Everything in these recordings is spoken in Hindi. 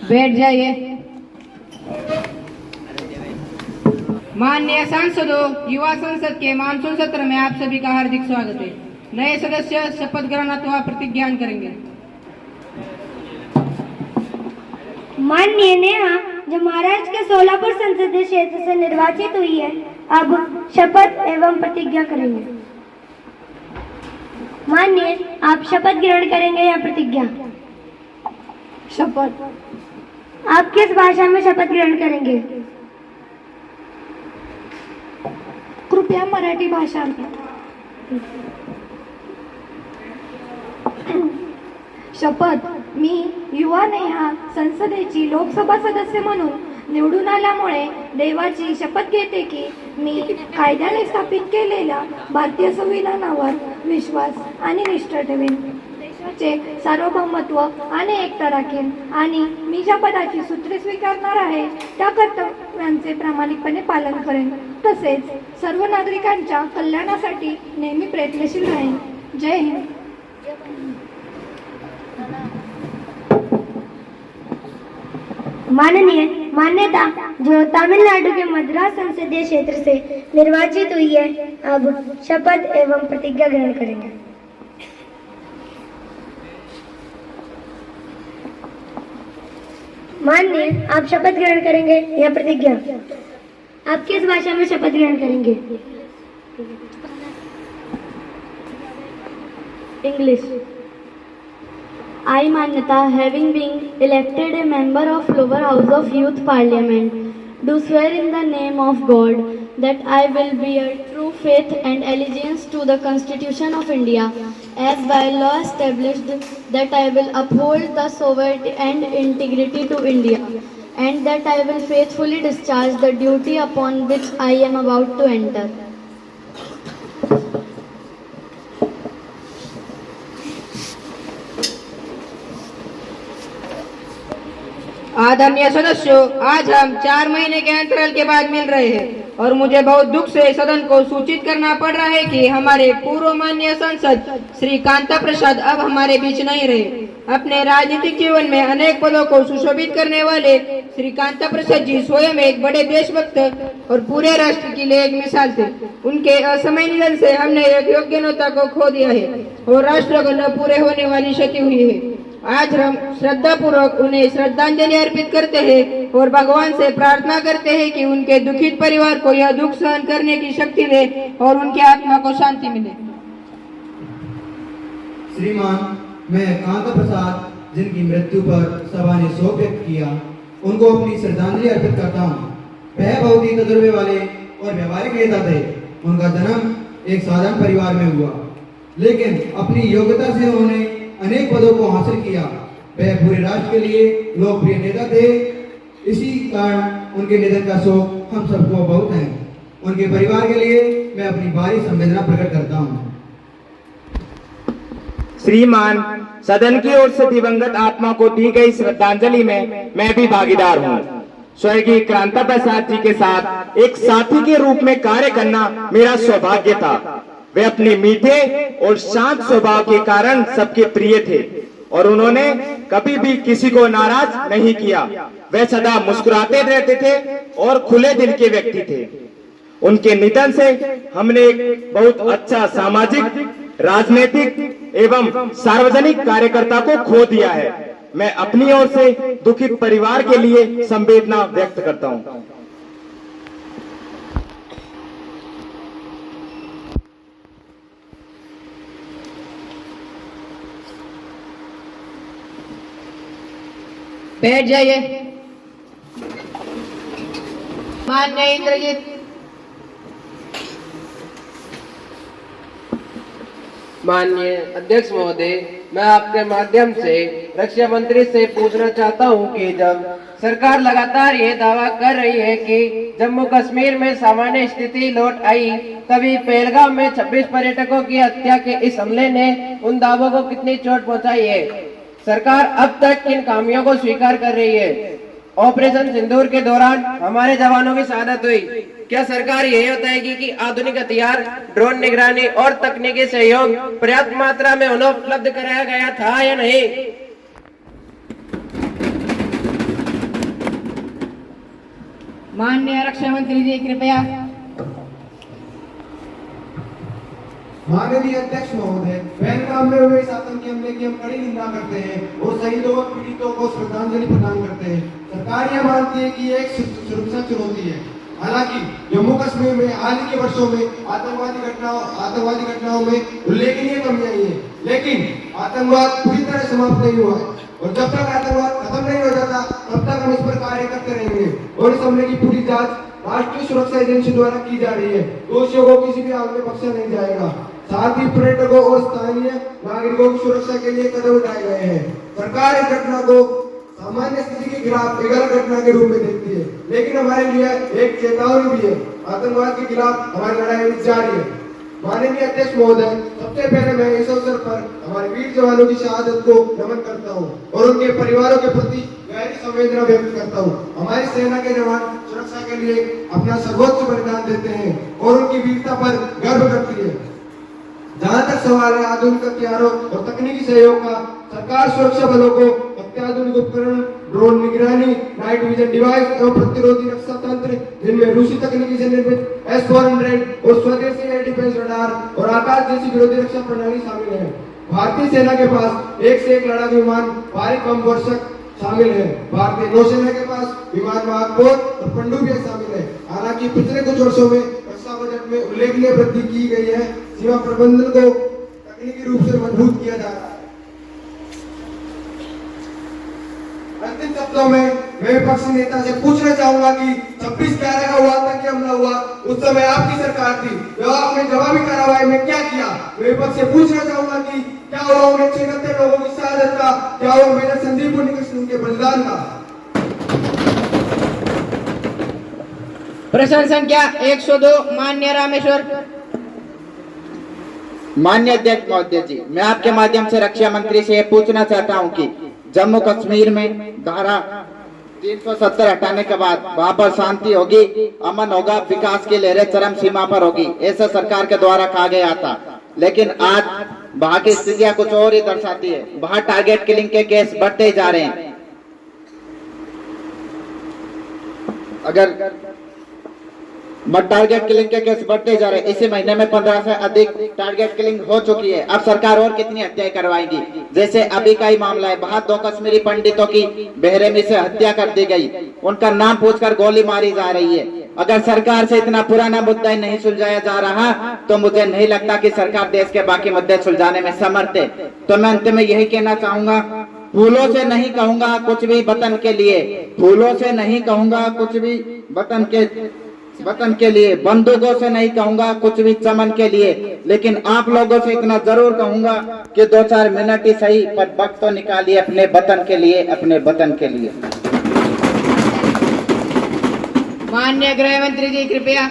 बैठ जाइए। माननीय सांसदों, युवा संसद के मानसून सत्र में आप सभी का हार्दिक स्वागत है। नए सदस्य शपथ ग्रहण अथवा प्रतिज्ञान करेंगे। माननीय नेहा, जो महाराष्ट्र के सोलापुर संसदीय क्षेत्र से निर्वाचित हुई है, अब शपथ एवं प्रतिज्ञा करेंगे। माननीय, आप शपथ ग्रहण करेंगे या प्रतिज्ञा? शपथ। आप किस भाषा में शपथ ग्रहण करेंगे? कृपया मराठी भाषा में। शपथ। मी युवा नेहा संसदेची लोकसभा सदस्य म्हणून निवडून आल्यामुळे देवाची शपथ घेते की मी कायद्याने स्थापित केलेल्या भारतीय संविधानावर विश्वास आणि निष्ठा ठेवेन, देशाचे सार्वभौमत्व आणि एकता राखेन आणि मी ज्या पदाची सूत्रे स्वीकारणार आहे त्या कर्तव्यांचे प्रामाणिकपणे पालन करेन, तसेच सर्व नागरिकांच्या कल्याणासाठी नेहमी प्रयत्नशील राहीन। जय हिंद। माननीय, मान्यता, जो तमिलनाडु के मद्रास संसदीय क्षेत्र से निर्वाचित हुई है, अब शपथ एवं प्रतिज्ञा ग्रहण करेंगे। माननीय, आप शपथ ग्रहण करेंगे या प्रतिज्ञा? आप किस भाषा में शपथ ग्रहण करेंगे? English. I, Manyata, having been elected a member of lower house of youth parliament, do swear in the name of God that I will bear true faith and allegiance to the Constitution of India, as by law established, that I will uphold the sovereignty and integrity to India, and that I will faithfully discharge the duty upon which I am about to enter. आदरणीय सदस्यों, आज हम 4 महीने के अंतराल के बाद मिल रहे हैं और मुझे बहुत दुख से सदन को सूचित करना पड़ रहा है कि हमारे पूर्व माननीय सांसद श्री कांता प्रसाद अब हमारे बीच नहीं रहे। अपने राजनीतिक जीवन में अनेक पदों को सुशोभित करने वाले श्री कांता प्रसाद जी स्वयं एक बड़े देशभक्त और पूरे राष्ट्र के लिए एक मिसाल थे। उनके असमय निधन से हमने एक योग्य नेता को खो दिया है और राष्ट्र को न पूरे होने वाली क्षति हुई है। आज हम श्रद्धा पूर्वक उन्हें श्रद्धांजलि अर्पित करते हैं और भगवान से प्रार्थना करते हैं कि उनके दुखित परिवार को यह दुख सहन करने की शक्ति दे और उनकी आत्मा को शांति मिले। श्रीमान, मैं कांता प्रसाद, जिनकी मृत्यु पर सभा ने शोक व्यक्त किया, उनको अपनी श्रद्धांजलि अर्पित करता हूँ। वह बहुत ही तजुर्बे वाले और व्यवहारिक नेता थे। उनका जन्म एक साधारण परिवार में हुआ, लेकिन अपनी योग्यता से उन्होंने अनेक पदों को हासिल किया। वह पूरे राष्ट्र के लिए लोकप्रिय नेता थे। इसी कारण उनके निधन का शोक हम सबको बहुत है। उनके परिवार के लिए मैं अपनी भारी संवेदना प्रकट करता हूँ। श्रीमान, सदन की ओर से दिवंगत आत्मा को दी गई श्रद्धांजलि में मैं भी भागीदार हूँ। स्वर्गीय कांता प्रसाद जी के साथ एक साथी के रूप में कार्य करना मेरा सौभाग्य था। वे अपने मीठे और शांत स्वभाव के कारण सबके प्रिय थे और उन्होंने कभी भी किसी को नाराज नहीं किया। वे सदा मुस्कुराते रहते थे और खुले दिल के व्यक्ति थे। उनके निधन से हमने एक बहुत अच्छा सामाजिक, राजनीतिक एवं सार्वजनिक कार्यकर्ता को खो दिया है। मैं अपनी ओर से दुखित परिवार के लिए संवेदना व्यक्त करता हूँ। बैठ जाइए। माननीय इंद्रजीत। माननीय अध्यक्ष महोदय, मैं आपके माध्यम से रक्षा मंत्री से पूछना चाहता हूं कि जब सरकार लगातार ये दावा कर रही है कि जम्मू कश्मीर में सामान्य स्थिति लौट आई, तभी पहलगाम में 26 पर्यटकों की हत्या के इस हमले ने उन दावों को कितनी चोट पहुंचाई है? सरकार अब तक किन खामियों को स्वीकार कर रही है? ऑपरेशन सिंदूर के दौरान हमारे जवानों की शहादत हुई। क्या सरकार यही बताएगी कि आधुनिक हथियार, ड्रोन निगरानी और तकनीकी सहयोग पर्याप्त मात्रा में उन्हें उपलब्ध कराया गया था या नहीं? माननीय रक्षा मंत्री जी कृपया। माननीय अध्यक्ष महोदय, पहलगाम में हुए इस आतंकी हमले की हम कड़ी निंदा करते हैं और शहीदों और पीड़ितों को श्रद्धांजलि प्रदान करते हैं। सरकार यह मानती है कि ये एक सुरक्षा चुनौती है। हालांकि जम्मू कश्मीर में हाल ही के वर्षों में आतंकवादी घटनाओं में उल्लेखनीय कमी आई है, लेकिन आतंकवाद पूरी तरह समाप्त नहीं हुआ है और जब तक आतंकवाद खत्म नहीं हो जाता तब तक हम इस पर कार्य करते रहेंगे और इस हमले की पूरी जांच राष्ट्रीय सुरक्षा एजेंसी द्वारा की जा रही है। दोषियों को किसी भी हाल में बख्शा नहीं जाएगा। साथ ही पर्यटकों और स्थानीय नागरिकों की सुरक्षा के लिए कदम उठाए गए हैं। सरकार इस घटना को सामान्य स्थिति के खिलाफ एक अलग घटना के रूप में देखती है, लेकिन हमारे लिए एक चेतावनी भी है। आतंकवाद के खिलाफ हमारी लड़ाई जारी है। माननीय अध्यक्ष महोदय, सबसे पहले मैं इस अवसर पर हमारे वीर जवानों की शहादत को नमन करता हूं और उनके परिवारों के प्रति गहरी संवेदना व्यक्त करता हूं। हमारी सेना के जवान सुरक्षा के लिए अपना सर्वोच्च बलिदान देते हैं और उनकी वीरता पर गर्व करती है। जहां तक सवाल है आधुनिक हथियारों और तकनीकी सहयोग का, सरकार सुरक्षा बलों को अत्याधुनिक उपकरण, ड्रोन निगरानी, नाइट विजन डिवाइस एवं प्रतिरोधी रक्षा तंत्र, जिनमें रूसी तकनीकी से निर्मित S-400 और स्वदेशी एयर डिफेंस रडार और आकाश जैसी विरोधी रक्षा प्रणाली शामिल है। भारतीय सेना के पास एक से एक लड़ाकू विमान, भारी बम वर्षक शामिल है। भारतीय नौसेना के पास विमान वाहक पोत और पनडुब्बियां शामिल है। हालांकि पिछले कुछ वर्षों में रक्षा बजट में उल्लेखनीय वृद्धि की गई है। सीमा प्रबंधन को तकनीकी रूप से मजबूत किया जा रहा है। अंतिम शब्दों में मैं विपक्षी नेता से पूछना चाहूंगा कि 26/11 का हुआ था कि हमला हुआ, उस समय आपकी सरकार थी, जब आपने जवाबी कार्रवाई में क्या किया? मैं विपक्ष से पूछना चाहूंगा कि क्या हुआ उन 76 लोगों की शहादत का, क्या हुआ मेजर संदीप पुनिकृष्णन के बलिदान का? प्रश्न संख्या 102 माननीय रामेश्वर। माननीय अध्यक्ष महोदय जी, मैं आपके माध्यम से रक्षा मंत्री से यह पूछना चाहता हूं कि जम्मू कश्मीर में धारा 370 हटाने के बाद वहां पर शांति होगी, अमन होगा, विकास की लहरें चरम सीमा पर होगी, ऐसा सरकार के द्वारा कहा गया था। लेकिन आज वहां की स्थितियां कुछ और ही दर्शाती है। वहां टारगेट किलिंग के केस बढ़ते जा रहे हैं। अगर टारगेट किलिंग के केस बढ़ते जा रहे हैं, इसी महीने में 15 से अधिक टारगेट किलिंग हो चुकी है। अब सरकार और कितनी हत्याएं करवाएगी? जैसे अभी का ही मामला है, वहां 2 कश्मीरी पंडितों की बेरहमी से हत्या कर दी गई, उनका नाम पूछकर गोली मारी जा रही है। अगर सरकार से इतना पुराना मुद्दा नहीं सुलझाया जा रहा तो मुझे नहीं लगता कि सरकार देश के बाकी मुद्दे सुलझाने में समर्थ है। तो मैं अंत में यही कहना चाहूंगा, फूलों से नहीं कहूंगा कुछ भी वतन के लिए, फूलों से नहीं कहूंगा कुछ भी वतन के लिए, बंदूकों से नहीं कहूंगा कुछ भी चमन के लिए, लेकिन आप लोगों से इतना जरूर कहूंगा कि 2-4 मिनट ही सही पर वक्त तो निकालिए अपने वतन के लिए, अपने वतन के लिए। माननीय गृह मंत्री जी कृपया।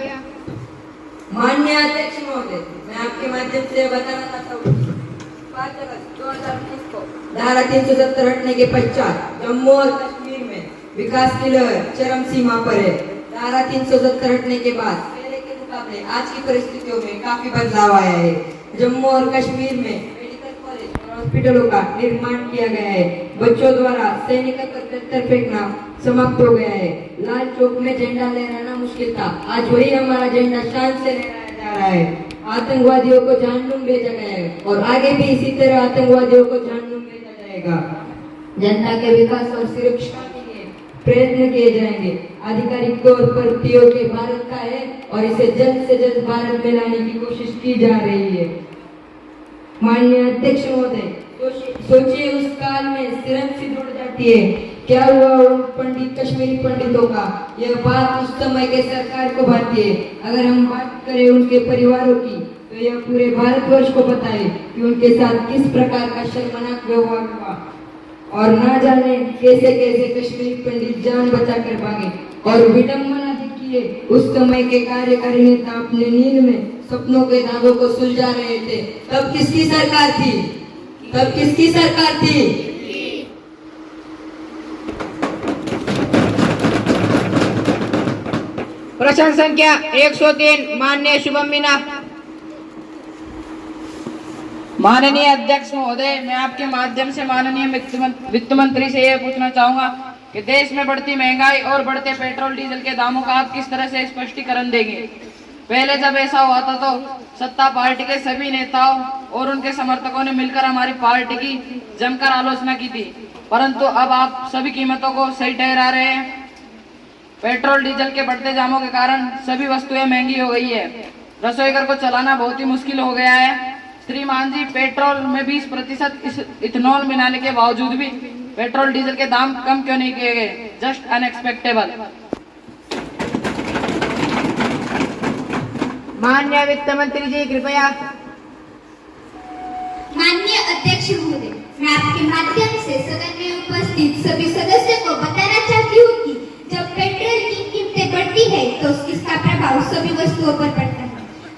माननीय अध्यक्ष महोदय, मैं आपके माध्यम से बताना चाहता हूँ 5 अगस्त 2020 को धारा 370 हटने के पश्चात जम्मू और कश्मीर में विकास की लहर चरम सीमा पर है। धारा 370 हटने के बाद पहले के मुकाबले आज की परिस्थितियों में काफी बदलाव आया है। जम्मू और कश्मीर में मेडिकल कॉलेज और हॉस्पिटलों का निर्माण किया गया है। बच्चों द्वारा सैनिक पत्थर फेंकना समाप्त हो गया है। लाल चौक में झंडा लहराना मुश्किल था, आज वही हमारा झंडा शान से लहराया जा रहा है। आतंकवादियों को जहन्नुम भेजा गया है और आगे भी इसी तरह आतंकवादियों को जहन्नुम भेजा जाएगा। जनता के विकास और सुरक्षा प्रयत्न किए जाएंगे। आधिकारिक तौर पर पीओके भारत का है और इसे जल्द से जल्द भारत में लाने की कोशिश की जा रही है। माननीय अध्यक्ष महोदय, सोचिए उस काल में सिरन सी जुड़ जाती है, क्या हुआ उन कश्मीरी पंडितों का? यह बात उस समय के सरकार को भाती है। अगर हम बात करें उनके परिवारों की तो यह पूरे भारतवर्ष को पता है कि उनके साथ किस प्रकार का शर्मनाक व्यवहार हुआ और ना जाने कैसे कैसे कश्मीरी पंडित जान बचा कर भागे। और विडंबना देखिए, उस समय के कार्यकारी नेता अपने नींद में सपनों के धागों को सुलझा रहे थे। तब किसकी सरकार थी? तब किसकी सरकार थी? प्रश्न संख्या 103 माननीय शुभम मीना। माननीय अध्यक्ष महोदय, मैं आपके माध्यम से माननीय वित्त मंत्री से यह पूछना चाहूंगा कि देश में बढ़ती महंगाई और बढ़ते पेट्रोल डीजल के दामों का आप किस तरह से स्पष्टीकरण देंगे? पहले जब ऐसा हुआ था तो सत्ता पार्टी के सभी नेताओं और उनके समर्थकों ने मिलकर हमारी पार्टी की जमकर आलोचना की थी, परंतु अब आप सभी कीमतों को सही ठहरा रहे हैं। पेट्रोल डीजल के बढ़ते दामों के कारण सभी वस्तुएं महंगी हो गई है। रसोई घर को चलाना बहुत ही मुश्किल हो गया है। श्रीमान जी, पेट्रोल में 20% इथेनॉल मिलाने के बावजूद भी पेट्रोल डीजल के दाम कम क्यों नहीं किए गए? Just unexpectable. माननीय वित्त मंत्री जी कृपया। माननीय अध्यक्ष महोदय, मैं आपके माध्यम से सदन में उपस्थित सभी सदस्यों को बताना चाहती हूँ कि जब पेट्रोल की कीमतें बढ़ती है तो इसका प्रभाव सभी वस्तुओं पर पड़ता है।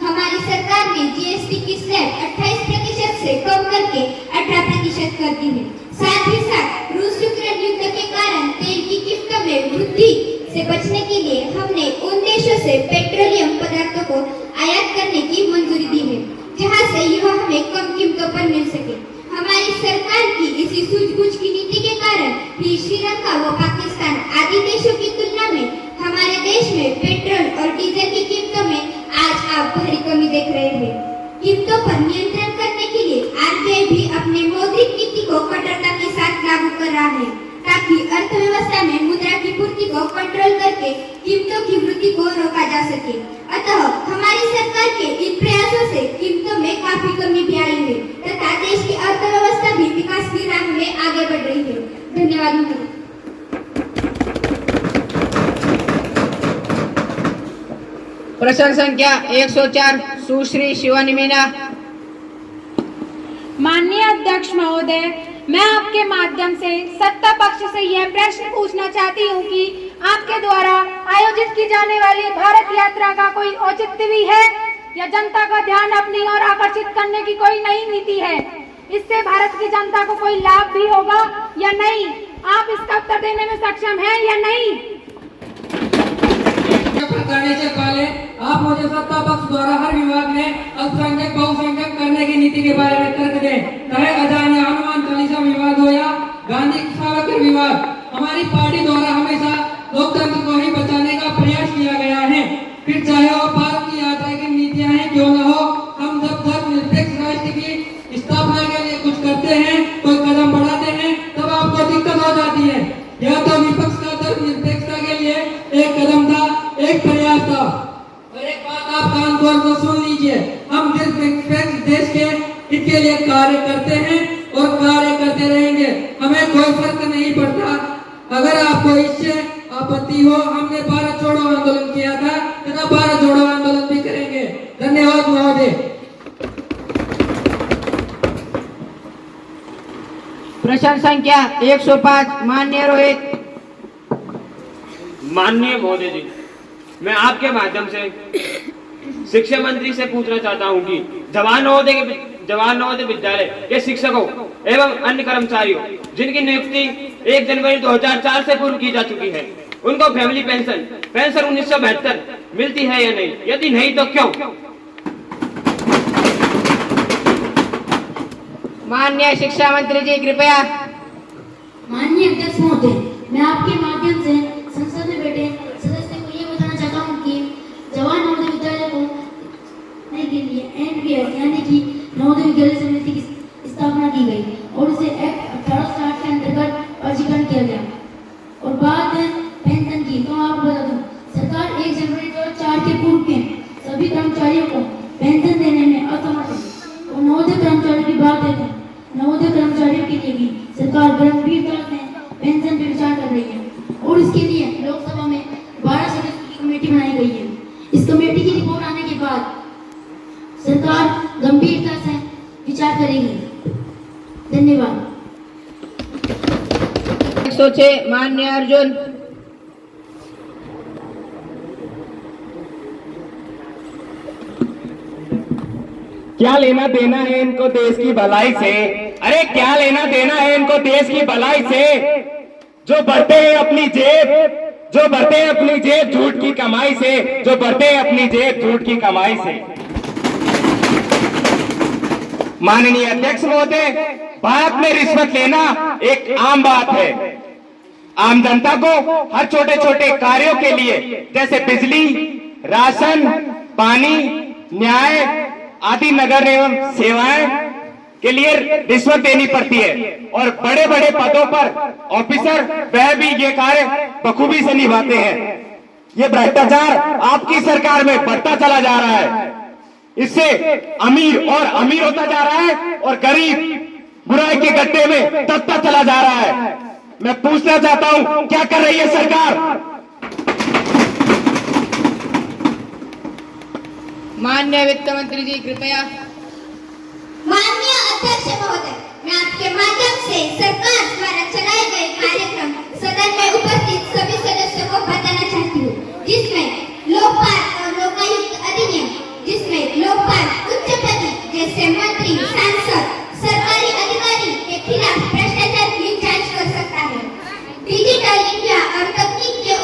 हमारी सरकार ने जीएसटी की स्लैब 28% से कम करके 18% कर दी है। साथ ही साथ रूस यूक्रेन युद्ध के कारण तेल की कीमतों में वृद्धि से बचने के लिए हमने उन देशों से पेट्रोलियम पदार्थों को आयात करने की मंजूरी दी है, जहां से यह हमें कम कीमतों पर मिल सके। हमारी सरकार की इसी सूझबूझ की नीति के कारण ही श्रीलंका व पाकिस्तान आदि देशों की तुलना में हमारे देश में पेट्रोल और डीजल की कीमतों में आज आप भारी कमी देख रहे हैं। कीमतों पर नियंत्रण करने के लिए आरबीआई भी अपने मौद्रिक नीति को कठोरता के साथ लागू कर रहा है, ताकि अर्थव्यवस्था में मुद्रा की पूर्ति को कंट्रोल करके कीमतों की वृद्धि को रोका जा सके। अतः हमारी सरकार के इन प्रयासों से कीमतों में काफी कमी भी आई है तथा देश की अर्थव्यवस्था भी विकास की राह में आगे बढ़ रही है। धन्यवाद। प्रश्न संख्या 104 सुश्री शिवानी मीना। माननीय अध्यक्ष महोदय, मैं आपके माध्यम से सत्ता पक्ष से यह प्रश्न पूछना चाहती हूँ कि आपके द्वारा आयोजित की जाने वाली भारत यात्रा का कोई औचित्य भी है या जनता का ध्यान अपनी ओर आकर्षित करने की कोई नई नीति है? इससे भारत की जनता को कोई लाभ भी होगा या नहीं? आप इसका उत्तर देने में सक्षम हैं या नहीं? करने से पहले आप मुझे सत्ता पक्ष द्वारा हर विभाग में अल्पसंख्यक बहुसंख्यक करने की नीति के बारे में तर्क दें। चाहे अजान या हनुमान चालीसा विवाद हो या गांधी सावरकर विवाद, हमारी पार्टी द्वारा हमेशा लोकतंत्र को ही बचाने का प्रयास किया गया है। फिर चाहे वो भारत की यात्रा की नीतियां हैं क्यों न हो, हम जब धर्मनिरपेक्ष राष्ट्र की स्थापना के लिए कुछ करते हैं, कोई कदम बढ़ाते हैं, तब आपको दिक्कत हो जाती है। यह तो विपक्ष का धर्मनिरपेक्षता के लिए एक कदम था, एक प्रयास था। और एक बात आप कान खोल कर सुन लीजिए, हम निरपेक्ष देश के हित के लिए कार्य करते हैं और कार्य करते रहेंगे। हमें कोई फर्क नहीं पड़ता। अगर आपको इससे आपत्ति हो, हमने भारत छोड़ो आंदोलन किया था तथा भारत जोड़ो आंदोलन भी करेंगे। धन्यवाद महोदय। प्रश्न संख्या 105 माननीय रोहित। माननीय महोदय जी, मैं आपके माध्यम से शिक्षा मंत्री से पूछना चाहता हूं कि जवाहर नवोदय विद्यालय के शिक्षकों एवं अन्य कर्मचारियों जिनकी नियुक्ति 1 जनवरी 2004 से पूर्व की जा चुकी है, उनको फैमिली पेंशन 1972 मिलती है या नहीं? यदि नहीं तो क्यों? माननीय शिक्षा मंत्री जी कृपया। माननीय अध्यक्ष महोदय, मैं आपके माध्यम से संसद में बैठे सदस्य को ये बताना चाहता हूँ कि जवाहर नवोदय विद्यालय को नई दिल्ली एनपीएस यानी कि नवोदय विद्यालय समिति की स्थापना की गई और उसे एक्ट 1860 के अंतर्गत पंजीकरण किया गया। और बात है पेंशन की, तो आपको बता दूं, सरकार 1 जनवरी 2004 के पूर्व के सभी कर्मचारियों को पेंशन देने में असमर्थ है। और नवोदय कर्मचारियों की बात है, नवोदय कर्मचारियों के लिए भी सरकार गंभीरता से पेंशन पर विचार कर रही है और इसके लिए लोकसभा में 12 सदस्यों की कमेटी बनाई गई है। इस कमेटी की रिपोर्ट आने के बाद सरकार गंभीरता से विचार करेगी। धन्यवाद। 106 माननीय अर्जुन। क्या लेना देना है इनको देश की भलाई से? अरे क्या लेना देना है इनको देश की भलाई से? जो बढ़ते हैं अपनी जेब झूठ की कमाई से, जो बढ़ते हैं अपनी जेब झूठ की कमाई से। माननीय अध्यक्ष महोदय, भारत में रिश्वत लेना एक आम बात है। आम जनता को हर छोटे छोटे कार्यों के लिए जैसे बिजली, राशन, पानी, न्याय आदि नगर एवं सेवाएं के लिए रिश्वत देनी पड़ती है और बड़े बड़े पदों पर ऑफिसर वह भी ये कार्य बखूबी से निभाते हैं। ये भ्रष्टाचार आपकी सरकार में बढ़ता चला जा रहा है। इससे अमीर और अमीर होता जा रहा है और गरीब बुराई के गड्ढे में दबता चला जा रहा है। मैं पूछना चाहता हूं, क्या कर रही है सरकार? माननीय वित्त मंत्री जी कृपया। माननीय अध्यक्ष महोदय, मैं आपके माध्यम से सरकार द्वारा चलाए गए कार्यक्रम सदन में उपस्थित सभी सदस्यों को बताना चाहती हूँ, जिसमें लोकपाल और लोकायुक्त अधिनियम, जिसमें लोकपाल उच्च पद जैसे मंत्री, सांसद, सरकारी अधिकारी के खिलाफ भ्रष्टाचार की जांच कर सकता है। डिजिटल इंडिया और तकनीक के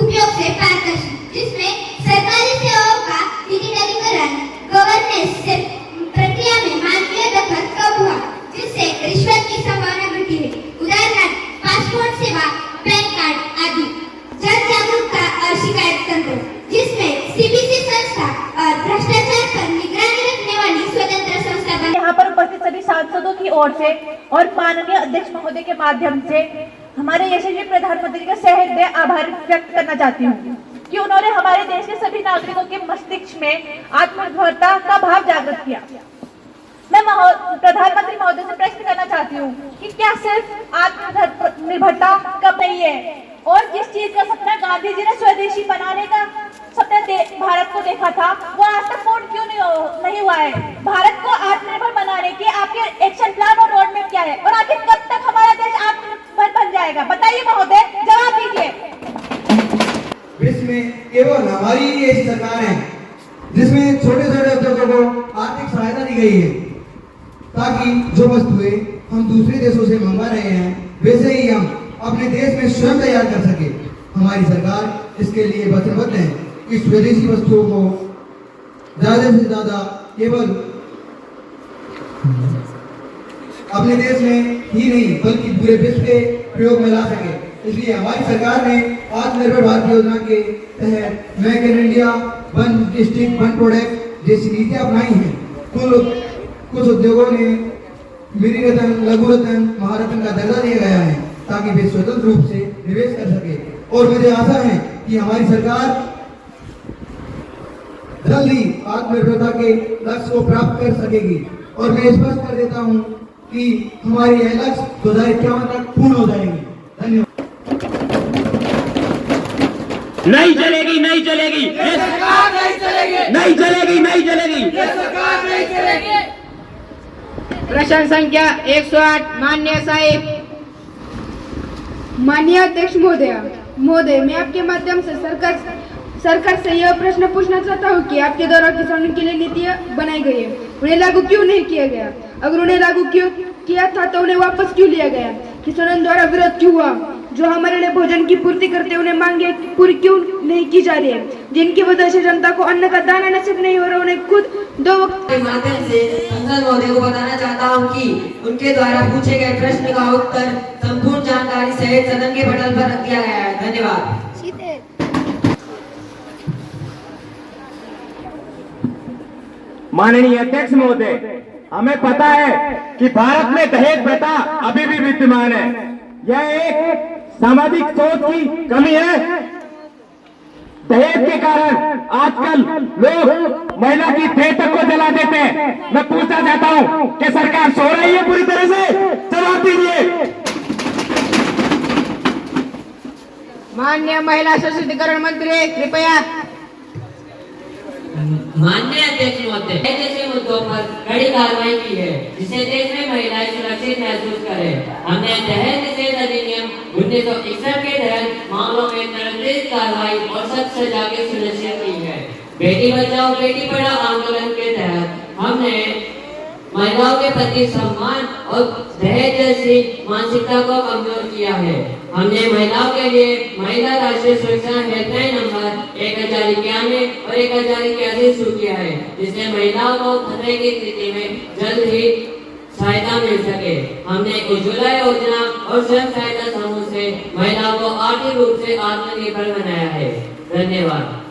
उपयोग से पारदर्शी, जिसमें सरकारी सेवाओं का डिजिटलीकरण, गवर्नेंस प्रक्रिया में मानवीय दखल कम हुआ, जिससे रिश्वत की संभावना बढ़ी है। उदाहरण पासपोर्ट सेवा, पैन कार्ड आदि। जन जागरूकता और शिकायत तंत्र, जिसमें सीबीसी संस्था और भ्रष्टाचार पर निगरानी रखने वाली स्वतंत्र संस्था बनी। यहाँ पर उपस्थित सभी सांसदों की ओर से और माननीय अध्यक्ष महोदय के माध्यम से हमारे यशस्वी प्रधानमंत्री का सहृदय आभार व्यक्त करना चाहती हूँ कि उन्होंने हमारे देश के सभी नागरिकों के मस्तिष्क में आत्मनिर्भरता का भाव जागृत किया। मैं प्रधानमंत्री महोदय से प्रश्न करना चाहती हूँ कि क्या सिर्फ आत्मनिर्भरता कम नहीं है और जिस चीज का सपना गांधी जी ने स्वदेशी बनाने का सपना भारत को देखा था, वो आज तक पूर्ण क्यों नहीं हुआ है? भारत को आत्मनिर्भर बनाने के आपके एक्शन प्लान और रोड मैप क्या है और आखिर कब तक हमारा देश आत्मनिर्भर बन जाएगा? बताइए महोदय, जवाब दीजिए। विश्व में केवल हमारी ही ऐसी सरकार है जिसमें छोटे छोटे उद्योगों को आर्थिक सहायता दी गई है, ताकि जो वस्तुएं हम दूसरे देशों से मंगवा रहे हैं वैसे ही हम अपने देश में स्वयं तैयार कर सके। हमारी सरकार इसके लिए वचनबद्ध है कि स्वदेशी वस्तुओं को ज्यादा से ज्यादा केवल अपने देश में ही नहीं बल्कि पूरे विश्व के प्रयोग में ला सके। इसलिए हमारी सरकार ने आत्मनिर्भर भारत योजना के तहत make in India, one district one product जैसी नीतियां अपनाई हैं। कुछ उद्योगों ने मिनी रत्न, लघु रत्न, महारत्न का दर्जा दिया गया है ताकि वे स्वतंत्र रूप से निवेश कर सके और मुझे आशा है कि हमारी सरकार जल्द ही आत्मनिर्भरता के लक्ष्य को प्राप्त कर सकेगी। और मैं स्पष्ट कर देता हूं कि हमारी यह लक्ष्य 2051 तक पूर्ण हो जाएंगे। धन्यवाद। नहीं चलेगी, नहीं चलेगी, ये सरकार नहीं चलेगी, नहीं चलेगी, नहीं चलेगी, ये सरकार नहीं चलेगी। प्रश्न संख्या 108 माननीय साहिब। माननीय अध्यक्ष महोदय, मैं आपके माध्यम से सरकार से यह प्रश्न पूछना चाहता हूँ कि आपके द्वारा किसानों के लिए नीतियाँ बनाई गई है, उन्हें लागू क्यों नहीं किया गया? अगर उन्हें लागू किया था तो उन्हें वापस क्यों लिया गया? किसानों द्वारा विरोध क्यों हुआ? जो हमारे लिए भोजन की पूर्ति करते हैं उन्हें मांगे पूरी क्यों नहीं की जा रही है? जिनकी वजह से जनता को अन्न का दाना नसीब नहीं हो रहा, उन्हें खुद 2 वक्त के माध्यम से संसद महोदय को बताना चाहता हूं कि उनके द्वारा पूछे गए प्रश्न का उत्तर संपूर्ण जानकारी सहित सदन के पटल पर रख दिया गया है। धन्यवाद। माननीय अध्यक्ष महोदय, हमें पता है कि भारत में दहेज प्रथा अभी भी विद्यमान है। यह एक सामाजिक सोच की कमी है। दहेज के कारण आजकल लोग महिला की देह तक को जला देते हैं। मैं पूछना चाहता हूं कि सरकार सो रही है पूरी तरह से? जवाब दीजिए। माननीय महिला सशक्तिकरण मंत्री कृपया। माननीय अध्यक्ष महोदय, जैसे मुद्दों पर कड़ी कार्रवाई की है जिससे देश में महिलाएं सुरक्षित महसूस करें। हमने दहेज निषेध अधिनियम 1961 के तहत मामलों में त्वरित कार्रवाई और सख्त सजा की सुनिश्चित की है। बेटी बचाओ बेटी पढ़ाओ आंदोलन के तहत हमने महिलाओं के प्रति सम्मान और दहेज जैसी मानसिकता को कमजोर किया है। हमने महिलाओं के लिए महिला राष्ट्रीय सुरक्षा हेल्पलाइन नंबर 1091 और 1081 शुरू किया है, जिससे महिलाओं को खतरे की स्थिति में जल्द ही सहायता मिल सके। हमने उज्ज्वला योजना और स्वयं सहायता समूह से महिलाओं को आर्थिक रूप से आत्मनिर्भर बनाया है। धन्यवाद।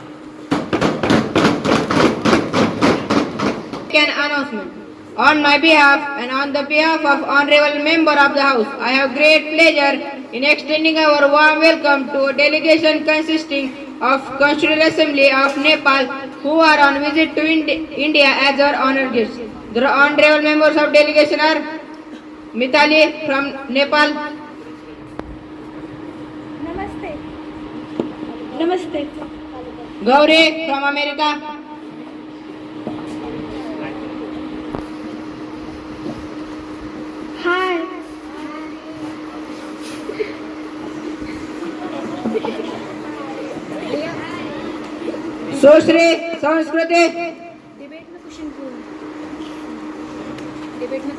An announcement. On my behalf and on the behalf of Honorable Member of the House, I have great pleasure in extending our warm welcome to a delegation consisting of Constitutional Assembly of Nepal who are on visit to India as our honored guests. The honorable members of delegation are Mithali from Nepal, नमस्ते। Gauri from America, hi. Sushri Sanskriti, debate में क्वेश्चन डिबेट में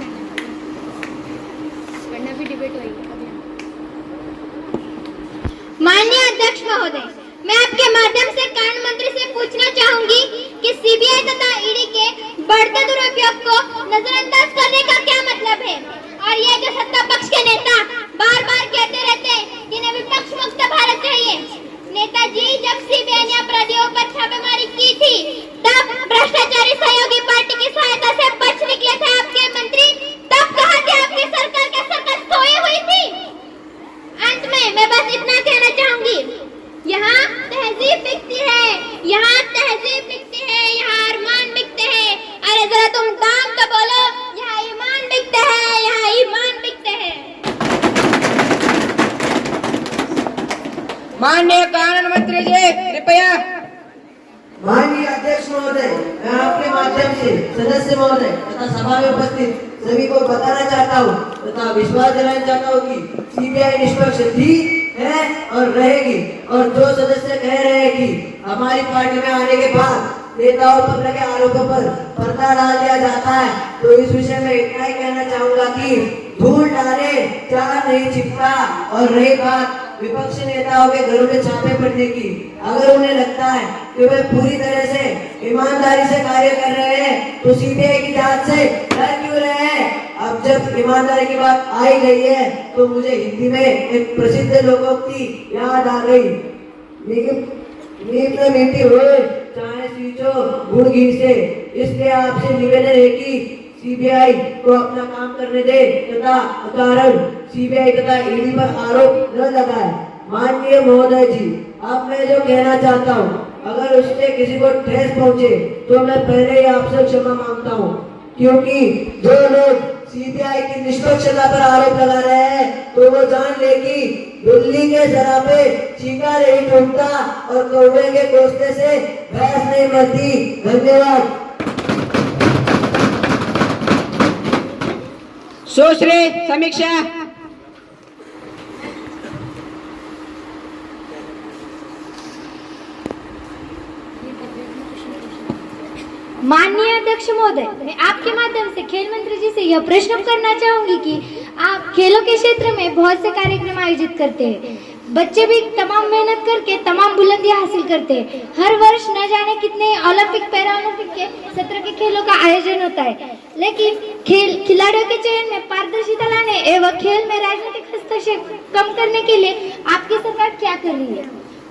करना भी डिबेट होगी। माननीय अध्यक्ष महोदय, मैं आपके माध्यम से कानून मंत्री से पूछना चाहूंगी कि सीबीआई तथा ईडी के बढ़ते दुरुपयोग को नजरअंदाज करने का क्या मतलब है, और ये जो सत्ता पक्ष के नेता बार बार कहते रहते हैं कि इन्हें विपक्ष मुक्त भारत चाहिए। नेताजी, जब सीबीआई ने अपराधियों पर छापेमारी की थी तब भ्रष्टाचारी सहयोगी पार्टी की सहायता से बच निकले थे आपके मंत्री, तब कहाँ थी आपकी सरकार? क्या सरकार सोई हुई थी? अंत में मैं बस इतना कहना चाहूंगी, यहाँ तहजीब बिकती है, यहाँ तहजीब बिकती है, यहाँ अरमान बिकते हैं। अरे जरा तुम दाम तो बोलो, यहाँ ईमान बिकते हैं, यहाँ ईमान बिकते हैं। माननीय कानून मंत्री जी कृपया। माननीय अध्यक्ष महोदय, मैं आपके माध्यम से सदस्य महोदय तथा सभा में उपस्थित सभी को बताना चाहता हूँ तथा विश्वास दिलाना चाहता हूँ कि सीबीआई निष्पक्ष थी, है और रहेगी। और जो सदस्य कह रहे हैं कि हमारी पार्टी में आने के बाद नेताओं पर लगे आरोपों पर पर्दा डाल दिया जाता है, तो इस विषय में इतना ही कहना चाहूंगा कि धूल डाले चार नहीं छिपता। और रही बात विपक्षी नेताओं के घरों में छापे पड़ने की, अगर उन्हें लगता है कि वे पूरी तरह से ईमानदारी से कार्य कर रहे हैं तो सीबीआई की जांच से डर क्यों रहे हैं? अब जब ईमानदारी की बात आई गई है तो मुझे हिंदी में एक प्रसिद्ध लोकोक्ति याद आ गई, नीम मीठी हुए चाहे सींचो गुड़ घी से। इसलिए आपसे निवेदन है कि सीबीआई को अपना काम करने दे तथा कारण सीबीआई तथा ईडी पर आरोप न लगाए। माननीय महोदय जी, अब मैं जो कहना चाहता हूँ, अगर उससे किसी को ठेस पहुँचे तो मैं पहले ही आपसे क्षमा मांगता हूँ, क्योंकि जो लोग सीबीआई की निष्पक्षता पर आरोप लगा रहे हैं तो वो जान ले कि बिल्ली के जरा पे चीका नहीं टूटता और कौवे के घोंसले से भैंस नहीं मरती। धन्यवाद। सुश्री समीक्षा। माननीय अध्यक्ष महोदय, मैं आपके माध्यम से खेल मंत्री जी से यह प्रश्न करना चाहूंगी कि आप खेलों के क्षेत्र में बहुत से कार्यक्रम आयोजित करते हैं, बच्चे भी तमाम मेहनत करके तमाम बुलंदियां हासिल करते हैं। हर वर्ष न जाने कितने ओलंपिक पैरा ओलंपिक के सत्र के खेलों का आयोजन होता है, लेकिन खिलाड़ियों के चयन में पारदर्शिता लाने एवं खेल में राजनीतिक हस्तक्षेप कम करने के लिए आपकी सरकार क्या कर रही है?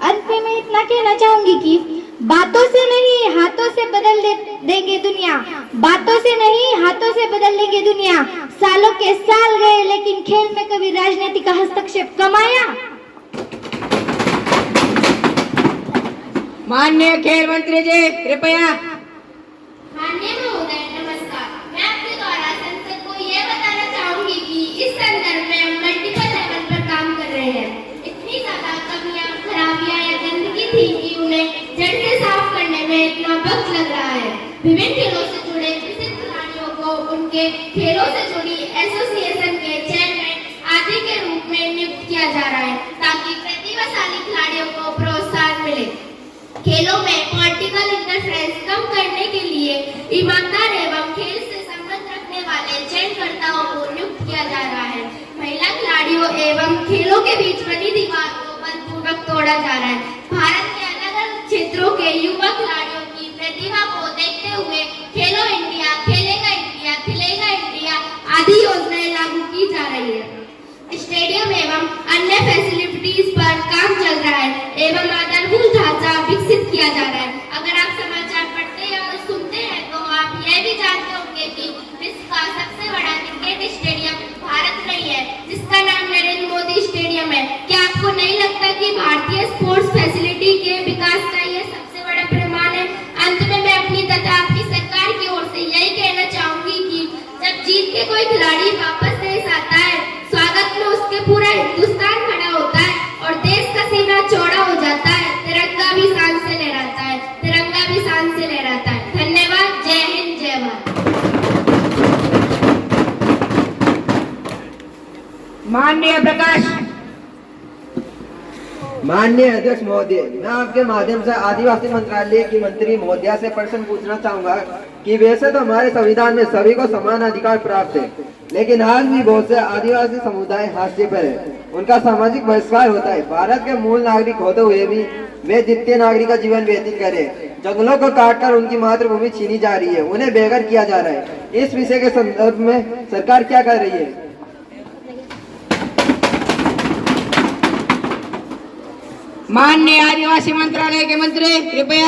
अंत में मैं इतना कहना चाहूंगी कि बातों से नहीं हाथों से बदल देंगे दुनिया, बातों से नहीं हाथों से बदल देंगे दुनिया। सालों के साल गए लेकिन खेल में कभी राजनीति का हस्तक्षेप कम आया? माननीय खेल मंत्री जी कृपया। माननीय महोदय नमस्कार, मैं आपके द्वारा संसद को यह बताना चाहूंगी कि इस संदर्भ में हम मल्टीपल लेवल पर काम कर रहे हैं। इतनी ज्यादा कमियां, खराबियां या गंदगी थी कि उन्हें जड़ से साफ करने में इतना वक्त लग रहा है। विभिन्न खेलों से जुड़े प्रसिद्ध खिलाड़ियों को उनके खेलों से जुड़ी एसोसिएशन के चेयरमैन आदि के रूप में नियुक्त किया जा रहा है ताकि प्रतिभाशाली खिलाड़ियों को प्रोत्साहन मिले। खेलों में पॉलिटिकल इंटरफेरेंस कम करने के लिए ईमानदार एवं खेल से संबंध रखने वाले चयनकर्ताओं को नियुक्त किया जा रहा है। महिला खिलाड़ियों एवं खेलों के बीच बनी दीवार को बलपूर्वक तोड़ा जा रहा है। भारत के अलग अलग क्षेत्रों के युवा खिलाड़ियों की प्रतिभा को देखते हुए खेलो इंडिया, खेलेगा इंडिया, खिलेगा इंडिया आदि लगता कि भारतीय स्पोर्ट्स फैसिलिटी के विकास का ये सबसे बड़ा प्रमाण है। अंत में मैं अपनी तथा आपकी सरकार की ओर से यही कहना चाहूंगी कि जब जीत के कोई खिलाड़ी वापस देश आता है, स्वागत में उसके पूरा हिंदुस्तान खड़ा होता है और देश का सीना चौड़ा हो जाता है। तिरंगा भी शान से लहराता है, तिरंगा भी शान से लहराता है। धन्यवाद। जय हिंद, जय भारत। माननीय प्रकाश। माननीय अध्यक्ष महोदय, मैं आपके माध्यम से आदिवासी मंत्रालय की मंत्री महोदया से प्रश्न पूछना चाहूंगा कि वैसे तो हमारे संविधान में सभी को समान अधिकार प्राप्त है, लेकिन आज भी बहुत से आदिवासी समुदाय हाशिए पर है, उनका सामाजिक बहिष्कार होता है। भारत के मूल नागरिक होते हुए भी वे द्वितीय नागरिक का जीवन व्यतीत करें। जंगलों को काटकर उनकी मातृभूमि छीनी जा रही है, उन्हें बेघर किया जा रहा है। इस विषय के संदर्भ में सरकार क्या कर रही है? माननीय आदिवासी मंत्रालय के मंत्री कृपया।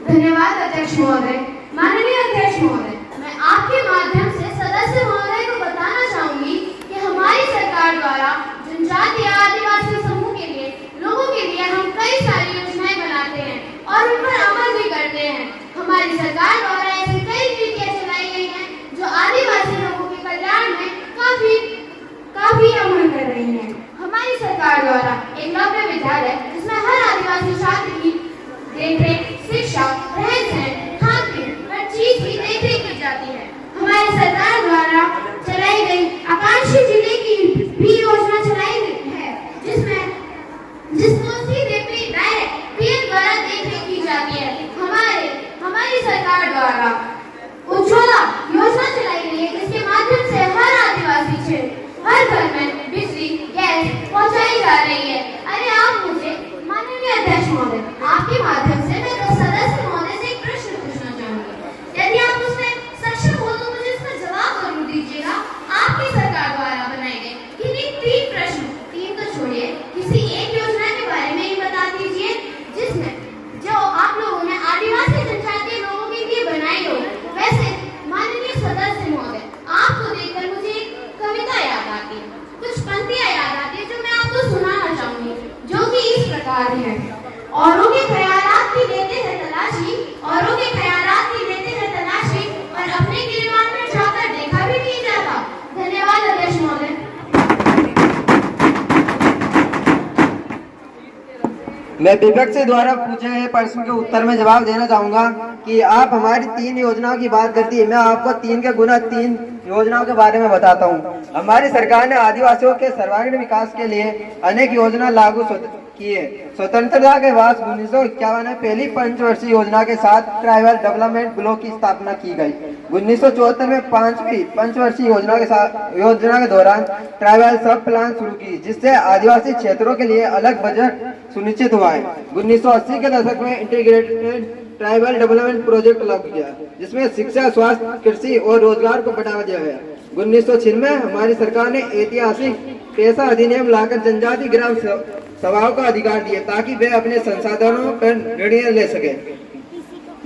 धन्यवाद अध्यक्ष महोदय। माननीय अध्यक्ष महोदय, मैं आपके माध्यम से सदस्य महोदय को बताना चाहूंगी कि हमारी सरकार द्वारा जनजातीय आदिवासी समूह के लिए लोगों के लिए हम कई सारी योजनाएं बनाते हैं और उन पर अमल भी करते हैं। हमारी सरकार द्वारा ऐसी कई नीतियां चलाई गई हैं जो आदिवासी लोगों के कल्याण में काफी अमल कर रही हैं। हमारी सरकार द्वारा एकलव्य विद्यालय, जिसमें हर आदिवासी छात्र की देखरेख, शिक्षा, रहन सहन, खान पीन, हर चीज की देखरेख की जाती है। हमारी सरकार द्वारा चलाई गई आकांक्षी जिले की भी योजना चलाई गई है, जिसको सीधे डायरेक्ट पीएम द्वारा देखरेख की जाती है। हमारी सरकार द्वारा उज्ज्वला योजना चलाई गई है, जिसके माध्यम से हर आदिवासी क्षेत्र, हर घर में बिजली, गैस पहुंचाई जा रही है। अरे आप मुझे, माननीय अध्यक्ष महोदय, आपके माध्यम से मैं सदस्य महोदय से एक प्रश्न पूछना चाहूंगी। यदि आप उसमें सक्षम हो तो मुझे इसका जवाब जरूर दीजिएगा। आपकी सरकार द्वारा बनाए गए किन्हीं 3 प्रश्न, 3 तो छोड़िए, किसी एक योजना के बारे में ही बता दीजिए जिसमें जो आप लोगों ने आदिवासी जनजातीय लोगों के लिए बनाई हो। वैसे माननीय सदस्य महोदय, आपको देखकर मुझे एक कविता याद आती है, कुछ पंक्तियां याद आती है जो मैं आपको सुनाना चाहूंगी, जो कि इस प्रकार है। औरों के ख्यालात की लेते हैं तलाशी, औरों के ख्यालात की लेते हैं तलाशी, और अपने गिरबान में जाकर देखा भी नहीं जाता। धन्यवाद अध्यक्ष महोदय। मैं विपक्ष द्वारा पूछे गए प्रश्न के उत्तर में जवाब देना चाहूंगा कि आप हमारी 3 योजनाओं की बात करती है। मैं आपको 3 के गुना 3 योजनाओं के बारे में बताता हूं। हमारी सरकार ने आदिवासियों के सर्वांगीण विकास के लिए अनेक योजना लागू की है। स्वतंत्रता के बाद 1951 में पहली पंचवर्षीय योजना के साथ ट्राइबल डेवलपमेंट ब्लॉक की स्थापना की गई। 1974 में 5वीं पंचवर्षीय योजना के दौरान ट्राइबल सब प्लान शुरू की, जिससे आदिवासी क्षेत्रों के लिए अलग बजट सुनिश्चित हुआ है। 1980 के दशक में इंटीग्रेटेड ट्राइबल डेवलपमेंट प्रोजेक्ट लागू किया, जिसमें शिक्षा, स्वास्थ्य, कृषि और रोजगार को बढ़ावा दिया गया। 1996 में हमारी सरकार ने ऐतिहासिक पेशा अधिनियम लाकर जनजाति ग्राम सभाओं का अधिकार दिए ताकि वे अपने संसाधनों पर निर्णय ले सके।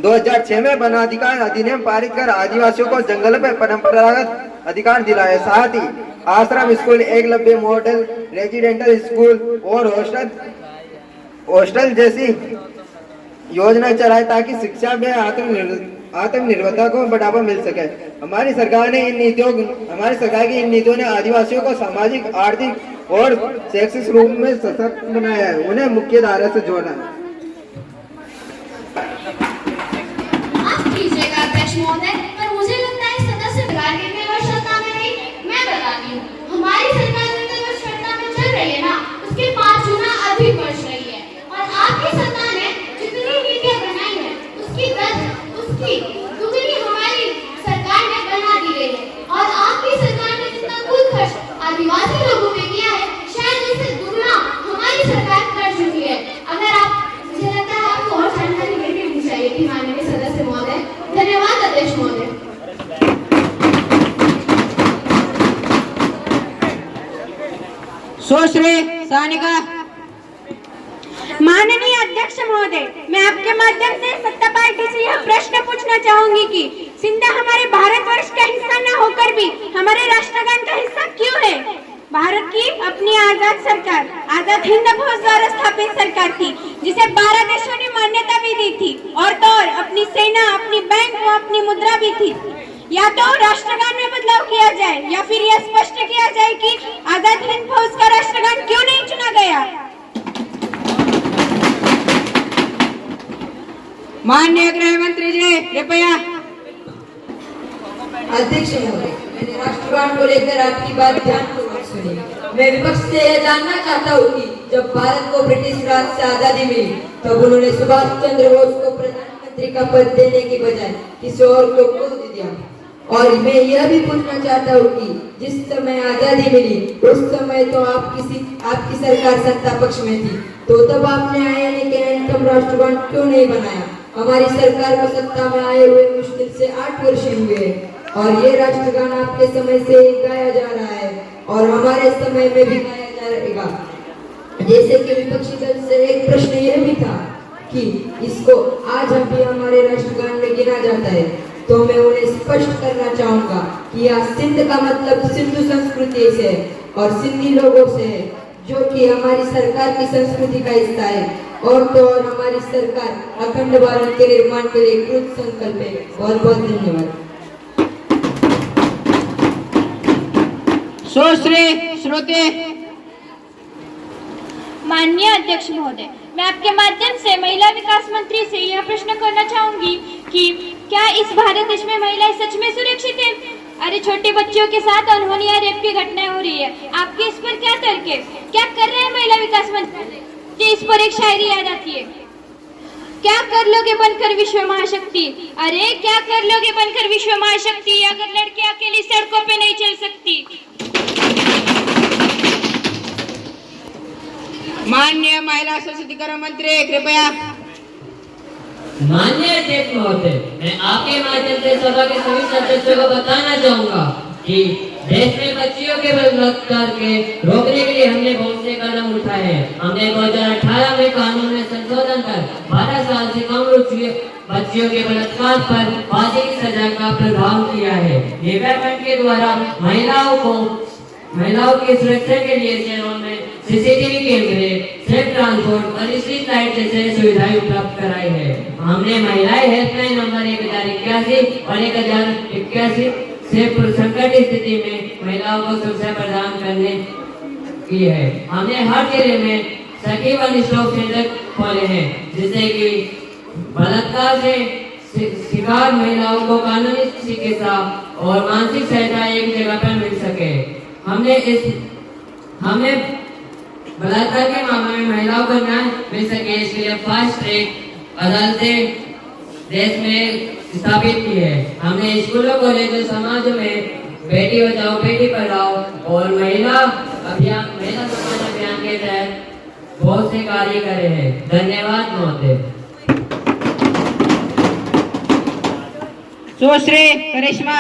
2006 में वन अधिकार अधिनियम पारित कर आदिवासियों को जंगल पर परंपरागत अधिकार दिलाए। साथ ही आश्रम school, Eklavya model residential school और हॉस्टल जैसी योजना चलाए ताकि शिक्षा में आत्मनिर्भरता को बढ़ावा मिल सके। हमारी सरकार की इन नीतियों ने आदिवासियों को सामाजिक, आर्थिक और शैक्षिक रूप में सशक्त बनाया है, उन्हें मुख्य धारा से जोड़ा है। माफ कीजिएगा अध्यक्ष महोदय, पर मुझे लगता है सदस्य सरकार कितने वर्ष सत्ता में रही। मैं बताती हूँ, हमारी सरकार जितने वर्ष सत्ता में चल रही है ना, उसके 5 गुना अधिक वर्ष रही है। और आपकी सरकार ने जितनी नीतियां बनाई है उसकी दुगनी हमारी सरकार ने बना दी गई है। और आपकी सरकार ने जितना कुल खर्च आदिवासी लोगों पे किया है, शायद उससे दुगना हमारी सरकार कर चुकी है। मुझे लगता है आपको और जानकारी लेनी चाहिए थी माननीय सदस्य महोदय। धन्यवाद अध्यक्ष महोदय। सुश्री सानिका। माननीय अध्यक्ष महोदय, मैं आपके माध्यम से सत्ता पार्टी से यह प्रश्न पूछना चाहूंगी कि सिंधा हमारे भारतवर्ष का हिस्सा न होकर भी हमारे राष्ट्रगान का हिस्सा क्यों है? भारत की अपनी आजाद सरकार आजाद हिंद फौज द्वारा स्थापित सरकार थी, जिसे 12 देशों ने मान्यता भी दी थी और तो और अपनी सेना, अपनी बैंक व अपनी मुद्रा भी थी। या तो राष्ट्रगान में बदलाव किया जाए या फिर यह स्पष्ट किया जाए कि आजाद हिंद फौज का राष्ट्रगान क्यों नहीं चुना गया। माननीय गृह मंत्री जी कृपया। अध्यक्ष महोदय, मैंने राष्ट्रगान को लेकर आपकी बात ध्यानपूर्वक सुनी। मैं विपक्ष से यह जानना चाहता हूँ कि जब भारत को ब्रिटिश राज से आजादी मिली तब उन्होंने सुभाष चंद्र बोस को प्रधानमंत्री का पद देने की बजाय किसी और को गोद दिया। और मैं यह भी पूछना चाहता हूँ कि जिस समय आजादी मिली उस समय तो आपकी सरकार सत्ता पक्ष में थी, तो तब आपने आईएनए के एंथम राष्ट्रगान क्यों नहीं बनाया। हमारी सरकार को सत्ता में आए हुए मुश्किल से 8 वर्ष हुए और ये राष्ट्रगान आपके समय से गाया जा रहा है और हमारे समय में भी गाया जाएगा। जैसे कि विपक्षी दल से एक प्रश्न यह भी था कि इसको आज हम भी हमारे राष्ट्रगान में गिना जाता है, तो मैं उन्हें स्पष्ट करना चाहूंगा कि यह सिंध का मतलब सिंधु संस्कृति से और सिंधी लोगों से है, जो कि हमारी सरकार की संस्कृति का हिस्सा है। और तो और हमारी सरकार अखंड भारत के निर्माण के लिए कृत संकल्प है। बहुत बहुत धन्यवाद। श्रोते। माननीय अध्यक्ष महोदय, मैं आपके माध्यम से महिला विकास मंत्री से यह प्रश्न करना चाहूंगी कि क्या इस भारत देश में महिलाएं सच में सुरक्षित हैं? अरे छोटे बच्चियों के साथ अनहोनी या रेप की घटनाएं हो रही है, आपके इस पर क्या तर्क है? क्या कर रहे हैं महिला विकास मंत्री? इस पर एक शायरी याद आती है, क्या कर लोगे बनकर विश्व महाशक्ति। अरे क्या कर लोगे बनकर विश्व महाशक्ति अगर लड़कियां अकेली सड़कों पे नहीं चल सकती। माननीय महिला सशक्तिकरण मंत्री कृपया। माननीय अध्यक्ष महोदय, मैं आपके माध्यम से सभा के सभी सदस्यों को बताना चाहूंगा कि देश में बच्चियों के बलात्कार के रोकने के लिए हमने बहुत से कदम उठाए हैं। हमने 2018 में कानून में संशोधन कर 12 साल से कम बच्चियों के बलात्कार पर फांसी की सजा का प्रावधान किया है। डेवलपमेंट के द्वारा महिलाओं की सुरक्षा के लिए शहरों में सीसीटीवी कैमरे, सेफ ट्रांसपोर्ट और स्ट्रीट लाइट जैसे सुविधाएं उपलब्ध कराई है। हमने महिलाएं हेल्पलाइन नंबर 1081 और 1081 से संकट स्थिति में महिलाओं को सुरक्षा प्रदान करने की है। हमने हर जिले में सखी वन स्टॉप सेंटर खोले हैं, जिससे कि बलात्कार से शिकार महिलाओं को कानूनी चिकित्सा और मानसिक सहायता एक जगह पर मिल सके। हमें बलात्कार के मामले में महिलाओं को न्याय मिल सके, इसके लिए फास्ट ट्रैक अदालतें देश में स्थापित की है। हमने स्कूलों कॉलेजों समाज में बेटी बचाओ बेटी पढ़ाओ और महिला सम्मान अभियान के तहत बहुत से कार्य करे हैं। धन्यवाद महोदय। सुश्री करिश्मा।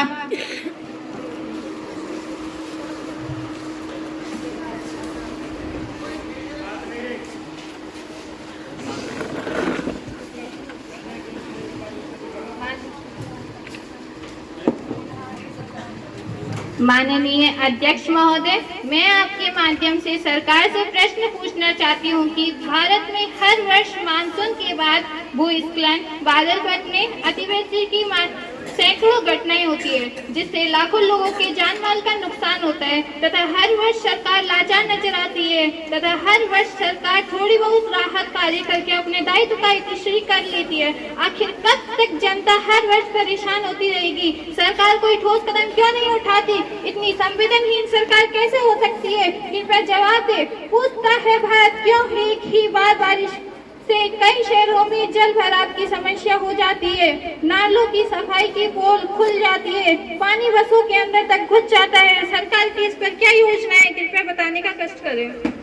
माननीय अध्यक्ष महोदय, मैं आपके माध्यम से सरकार से प्रश्न पूछना चाहती हूँ कि भारत में हर वर्ष मानसून के बाद भूस्खलन, बादल फटने, अतिवृष्टि की सैकड़ों घटनाएं होती है, जिससे लाखों लोगों के जान माल का नुकसान होता है तथा हर वर्ष सरकार लाचार नजर आती है तथा हर वर्ष सरकार थोड़ी बहुत राहत कार्य करके अपने दायित्व का इतिश्री कर लेती है। आखिर कब तक जनता हर वर्ष परेशान होती रहेगी? सरकार कोई ठोस कदम क्यों नहीं उठाती? इतनी संवेदनहीन सरकार कैसे हो सकती है? इन पर जवाब दे। पूछता है भारत क्यों एक ही बार बारिश से कई शहरों में जल भराव की समस्या हो जाती है, नालों की सफाई की पोल खुल जाती है, पानी बसों के अंदर तक घुस जाता है। सरकार की इस पर क्या योजना है? कृपया बताने का कष्ट करें।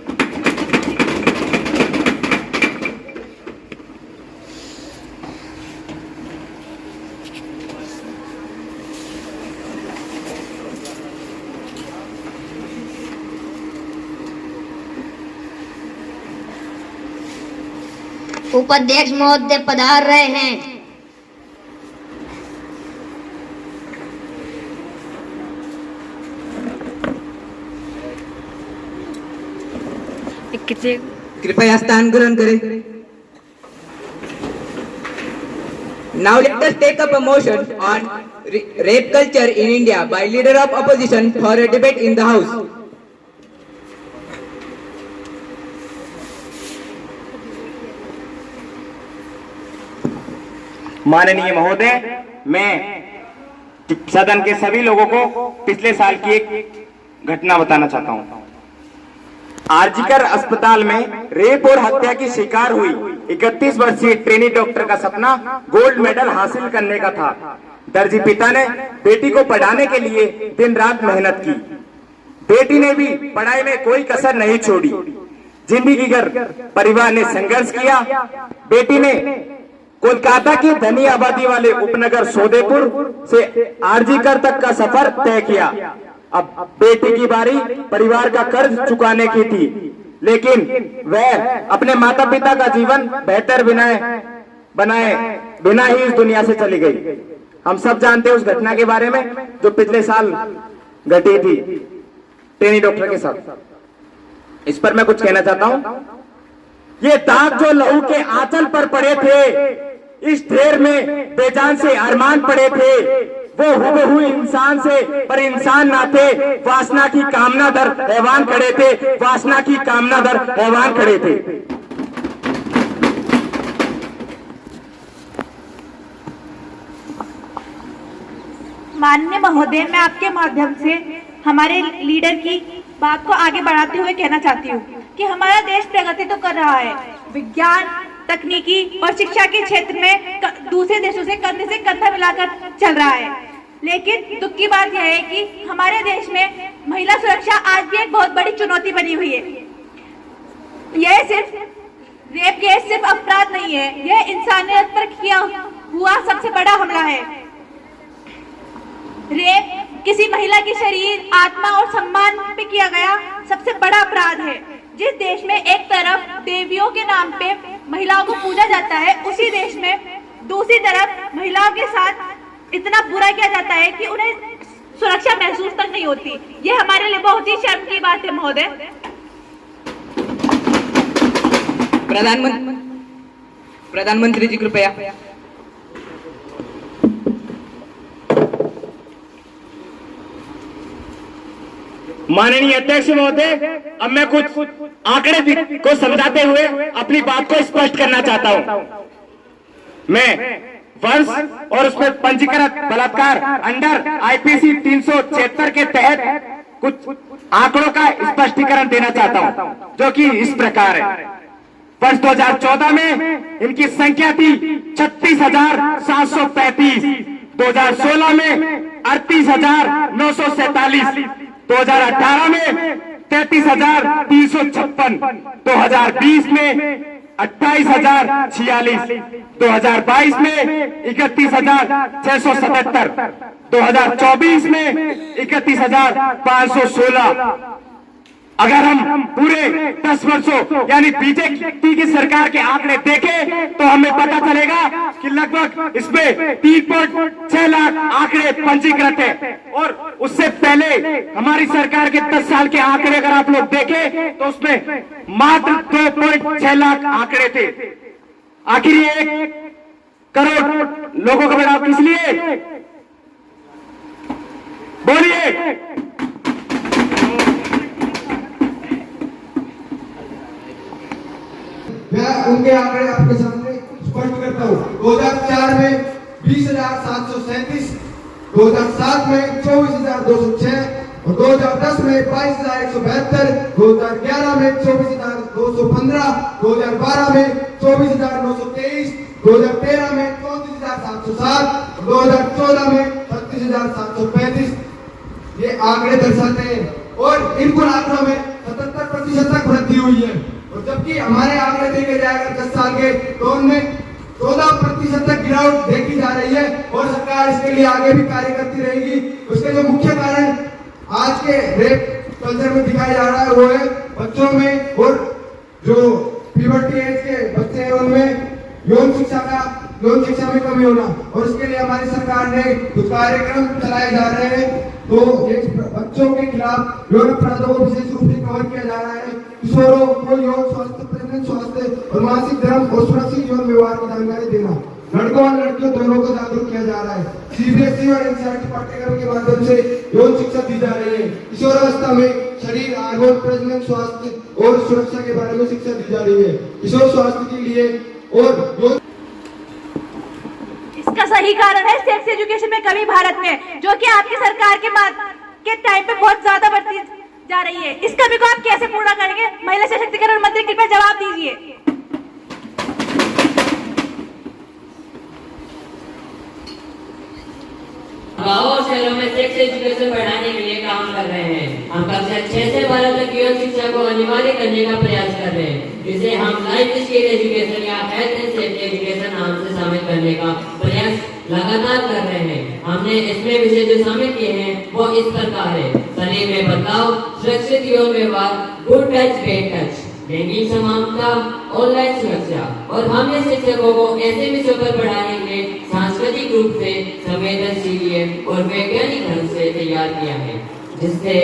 उपाध्यक्ष महोदय पधार रहे हैं। कृपया स्थान ग्रहण करें। Now let us take up a motion on rape culture in India by leader of opposition for a debate in the House. माननीय महोदय, मैं सदन के सभी लोगों को पिछले साल की एक घटना बताना चाहता हूं। आरजीकर अस्पताल में रेप और हत्या की शिकार हुई 31 वर्षीय ट्रेनी डॉक्टर का सपना गोल्ड मेडल हासिल करने का था। दर्जी पिता ने बेटी को पढ़ाने के लिए दिन रात मेहनत की। बेटी ने भी पढ़ाई में कोई कसर नहीं छोड़ी। जिंदगी भर परिवार ने संघर्ष किया। बेटी ने कोलकाता की धनी आबादी वाले उपनगर सोदेपुर से आरजीकर तक का सफर तय किया। अब बेटी की बारी परिवार का कर्ज चुकाने की थी, लेकिन वह अपने माता पिता का जीवन बेहतर बनाए बिना ही इस दुनिया से चली गई। हम सब जानते हैं उस घटना के बारे में जो पिछले साल घटी थी ट्रेनी डॉक्टर के साथ। इस पर मैं कुछ कहना चाहता हूं। ये दाग जो लहू के आंचल पर पड़े थे, इस ढेर में बेजान से अरमान पड़े थे। वो हुबहू इंसान से पर इंसान ना थे। वासना की कामना दर हैवान खड़े थे। वासना की कामना दर हैवान खड़े थे। माननीय महोदय, मैं आपके माध्यम से हमारे लीडर की बात को आगे बढ़ाते हुए कहना चाहती हूँ कि हमारा देश प्रगति तो कर रहा है। विज्ञान, तकनीकी और शिक्षा के क्षेत्र में दूसरे देशों से कंधा मिलाकर चल रहा है, लेकिन दुख की बात यह है कि हमारे देश में महिला सुरक्षा आज भी एक बहुत बड़ी चुनौती बनी हुई है। यह रेप केस सिर्फ अपराध नहीं है, यह इंसानियत पर किया हुआ सबसे बड़ा हमला है। रेप किसी महिला के शरीर, आत्मा और सम्मान पे किया गया सबसे बड़ा अपराध है। जिस देश में एक तरफ देवियों के नाम पे महिलाओं को पूजा जाता है, उसी देश में दूसरी तरफ महिलाओं के साथ इतना बुरा किया जाता है कि उन्हें सुरक्षा महसूस तक नहीं होती। ये हमारे लिए बहुत ही शर्म की बात है महोदय। प्रधानमंत्री जी कृपया। माननीय अध्यक्ष महोदय, अब मैं कुछ आंकड़े को समझाते हुए अपनी बात को स्पष्ट करना चाहता हूं। मैं वर्ष और उसमें पंजीकृत बलात्कार अंडर आईपीसी 376 के तहत कुछ आंकड़ों का स्पष्टीकरण देना चाहता हूं, जो कि इस प्रकार है। वर्ष 2014 में इनकी संख्या थी 36,735, 2016 में 38,947, 2018 में 33,356, 2020 में 28,046, 2022 में 31,677, 2024 में 31,516। अगर हम पूरे 10 वर्षों यानी बीजेपी की सरकार के आंकड़े देखें तो हमें पता चलेगा कि लगभग इसमें 3.6 लाख आंकड़े पंजीकृत हैं, और उससे पहले हमारी सरकार के 10 साल के आंकड़े अगर आप लोग देखें तो उसमें मात्र 2.6 लाख आंकड़े थे। आखिर ये 1 करोड़ लोगों का बढ़ाव किस लिए? बोलिए। मैं उनके आंकड़े आपके सामने स्पष्ट करता हूँ। 2004 में 20,737, 2007 में 24,206 और 2010 में 22,172, 2011 में 24,215, 2012 में 24,923, 2013 में 34,707, 2014 में 36,735। ये आंकड़े दर्शाते हैं और इन कुल आंकड़ों में 77% तक वृद्धि हुई है। और जबकि हमारे आंकड़े देखे जाएगा 10 साल के, तो उनमें 14% तक गिरावट देखी जा रही है और सरकार इसके लिए आगे भी कार्य करती रहेगी। उसके जो मुख्य कारण आज के रेप कल्चर में दिखाया जा रहा है वो है बच्चों में, और जो प्यूबर्टी एज के बच्चे हैं उनमें यौन शिक्षा में कमी होना। और इसके लिए हमारी सरकार ने कुछ कार्यक्रम चलाए जा रहे हैं। तो ये बच्चों के खिलाफ यौन अपराधों को विशेष रूप से कवर किया जा रहा है। किशोरों को को योग स्वास्थ्य, प्रेगनेंट स्वास्थ्य और मासिक धर्म और सुरक्षित यौन व्यवहार की जानकारी देना। लड़कों और लड़कियों दोनों को जागरूक किया जा रहा है। सीबीएसई और एनसीईआरटी पाठ्यक्रम के माध्यम से यौन शिक्षा दी जा रही है। किशोरावस्था में शरीर, हार्मोन, प्रजनन, स्वास्थ्य और सुरक्षा के बारे में शिक्षा दी जा रही है। किशोर स्वास्थ्य के लिए और इसका सही कारण है सेक्स एजुकेशन में कमी भारत में, जो कि आपकी सरकार के टाइम पे बहुत ज्यादा बढ़ती जा रही है। इस कमी को आप कैसे पूरा करेंगे? महिला सशक्तिकरण मंत्री कृपया जवाब दीजिए। गाँव और शहरों में सेक्स एजुकेशन बढ़ाने के लिए काम कर रहे हैं। हम कक्षा 6 से 12 तक यौन शिक्षा को अनिवार्य करने का प्रयास कर रहे हैं। इसे हम लाइफ स्किल एजुकेशन या हेल्थ एंड सेफ्टी एजुकेशन नाम से शामिल करने का प्रयास लगातार कर रहे हैं। हमने इसमें विषय जो शामिल किए हैं वो इस प्रकार है: शरीर में बदलाव, सुरक्षित यौन व्यवहार, गुड टच, बैड टच, लैंगिक समानता, ऑनलाइन सुरक्षा। और हमने शिक्षकों को ऐसे विषयों पर पढ़ाने के लिए सांस्कृतिक रूप से संवेदनशील और वैज्ञानिक ढंग से तैयार किया है, जिससे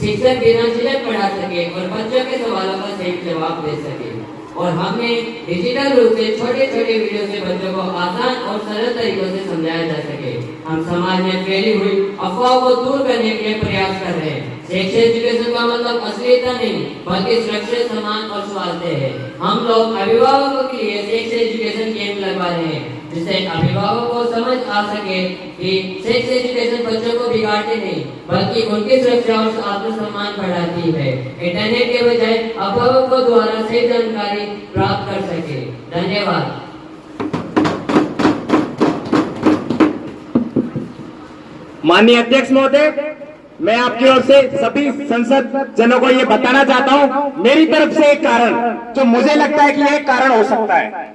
शिक्षक बिना झिझक पढ़ा सके और बच्चों के सवालों का सही जवाब दे सके। और हमने डिजिटल रूप से छोटे छोटे वीडियो से बच्चों को आसान और सरल तरीकों से समझाया जा सके। हम समाज में फैली हुई अफवाहों को दूर करने के लिए प्रयास कर रहे हैं। सेक्स एजुकेशन का मतलब अश्लीलता नहीं, बल्कि सुरक्षित, समान और स्वास्थ्य है। हम लोग अभिभावकों के लिए सेक्स एजुकेशन कैंप लगवा रहे हैं, जिससे अभिभावकों को समझ आ सके कि सेक्स एजुकेशन बच्चों को बिगाड़ते नहीं, बल्कि उनकी सुरक्षा और आत्मसम्मान बढ़ाती है। इंटरनेट के बजाय अभिभावकों द्वारा सही जानकारी प्राप्त कर सके। धन्यवाद। माननीय अध्यक्ष महोदय, मैं आपकी ओर से सभी संसद जनों को ये बताना चाहता हूं, मेरी तरफ से एक कारण जो मुझे लगता है कि यह कारण हो सकता है,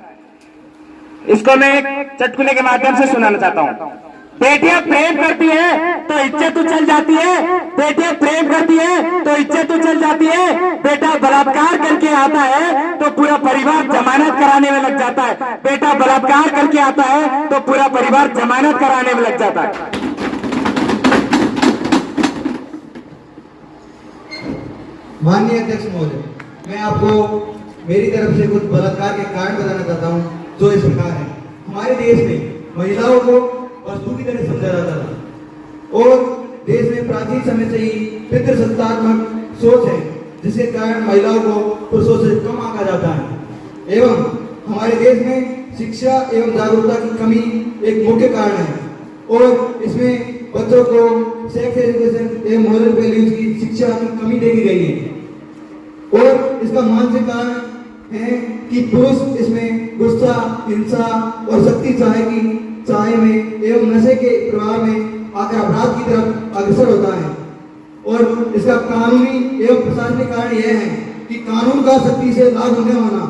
इसको मैं एक चुटकुले के माध्यम से सुनाना चाहता हूं। बेटियां प्रेम करती है तो इज्जत उछल जाती है, बेटियां प्रेम करती है तो इज्जत उछल जाती है। बेटा बलात्कार करके आता है तो पूरा परिवार जमानत कराने में लग जाता है, बेटा बलात्कार करके आता है तो पूरा परिवार जमानत कराने में लग जाता है। माननीय अध्यक्ष महोदय, मैं आपको मेरी तरफ से कुछ बलात्कार के कारण बताना चाहता हूं, जो इस प्रकार है। हमारे देश में महिलाओं को वस्तु की तरह समझा जाता था और देश में प्राचीन समय से ही पितृसत्तात्मक सोच है, जिसके कारण महिलाओं को पुरुषों से कम आंका जाता है। एवं हमारे देश में शिक्षा एवं जागरूकता की कमी एक मुख्य कारण है और इसमें बच्चों को सेक्स एजुकेशन एवं मोरल वैल्यूज की शिक्षा की कमी देखी गई है। और इसका मानसिक कारण है कि पुरुष इसमें गुस्सा, हिंसा और शक्ति चाहे में एवं नशे के प्रभाव में आकर अपराध की तरफ अग्रसर होता है। और इसका कानूनी एवं प्रशासनिक कारण यह है कि कानून का सख्ती से लागू न होना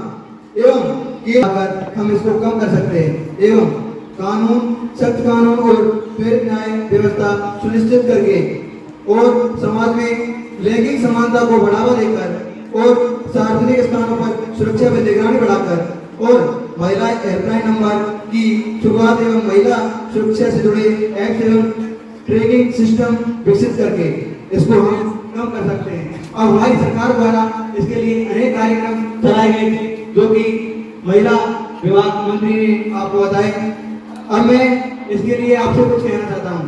एवं कि अगर हम इसको कम कर सकते हैं एवं कानून, सख्त कानून और त्वरित न्याय व्यवस्था सुनिश्चित करके और समाज में लैंगिक समानता को बढ़ावा देकर और सार्वजनिक स्थानों पर सुरक्षा में निगरानी बढ़ाकर और महिला हेल्पलाइन नंबर की शुरुआत एवं महिला सुरक्षा से जुड़े ऐप्स एवं ट्रैकिंग सिस्टम विकसित करके इसको हम कम कर सकते हैं। और हमारी सरकार द्वारा इसके लिए अनेक कार्यक्रम चलाए गए थे, जो कि महिला विभाग मंत्री ने आपको बताए। अब मैं इसके लिए आपसे कुछ कहना चाहता हूँ।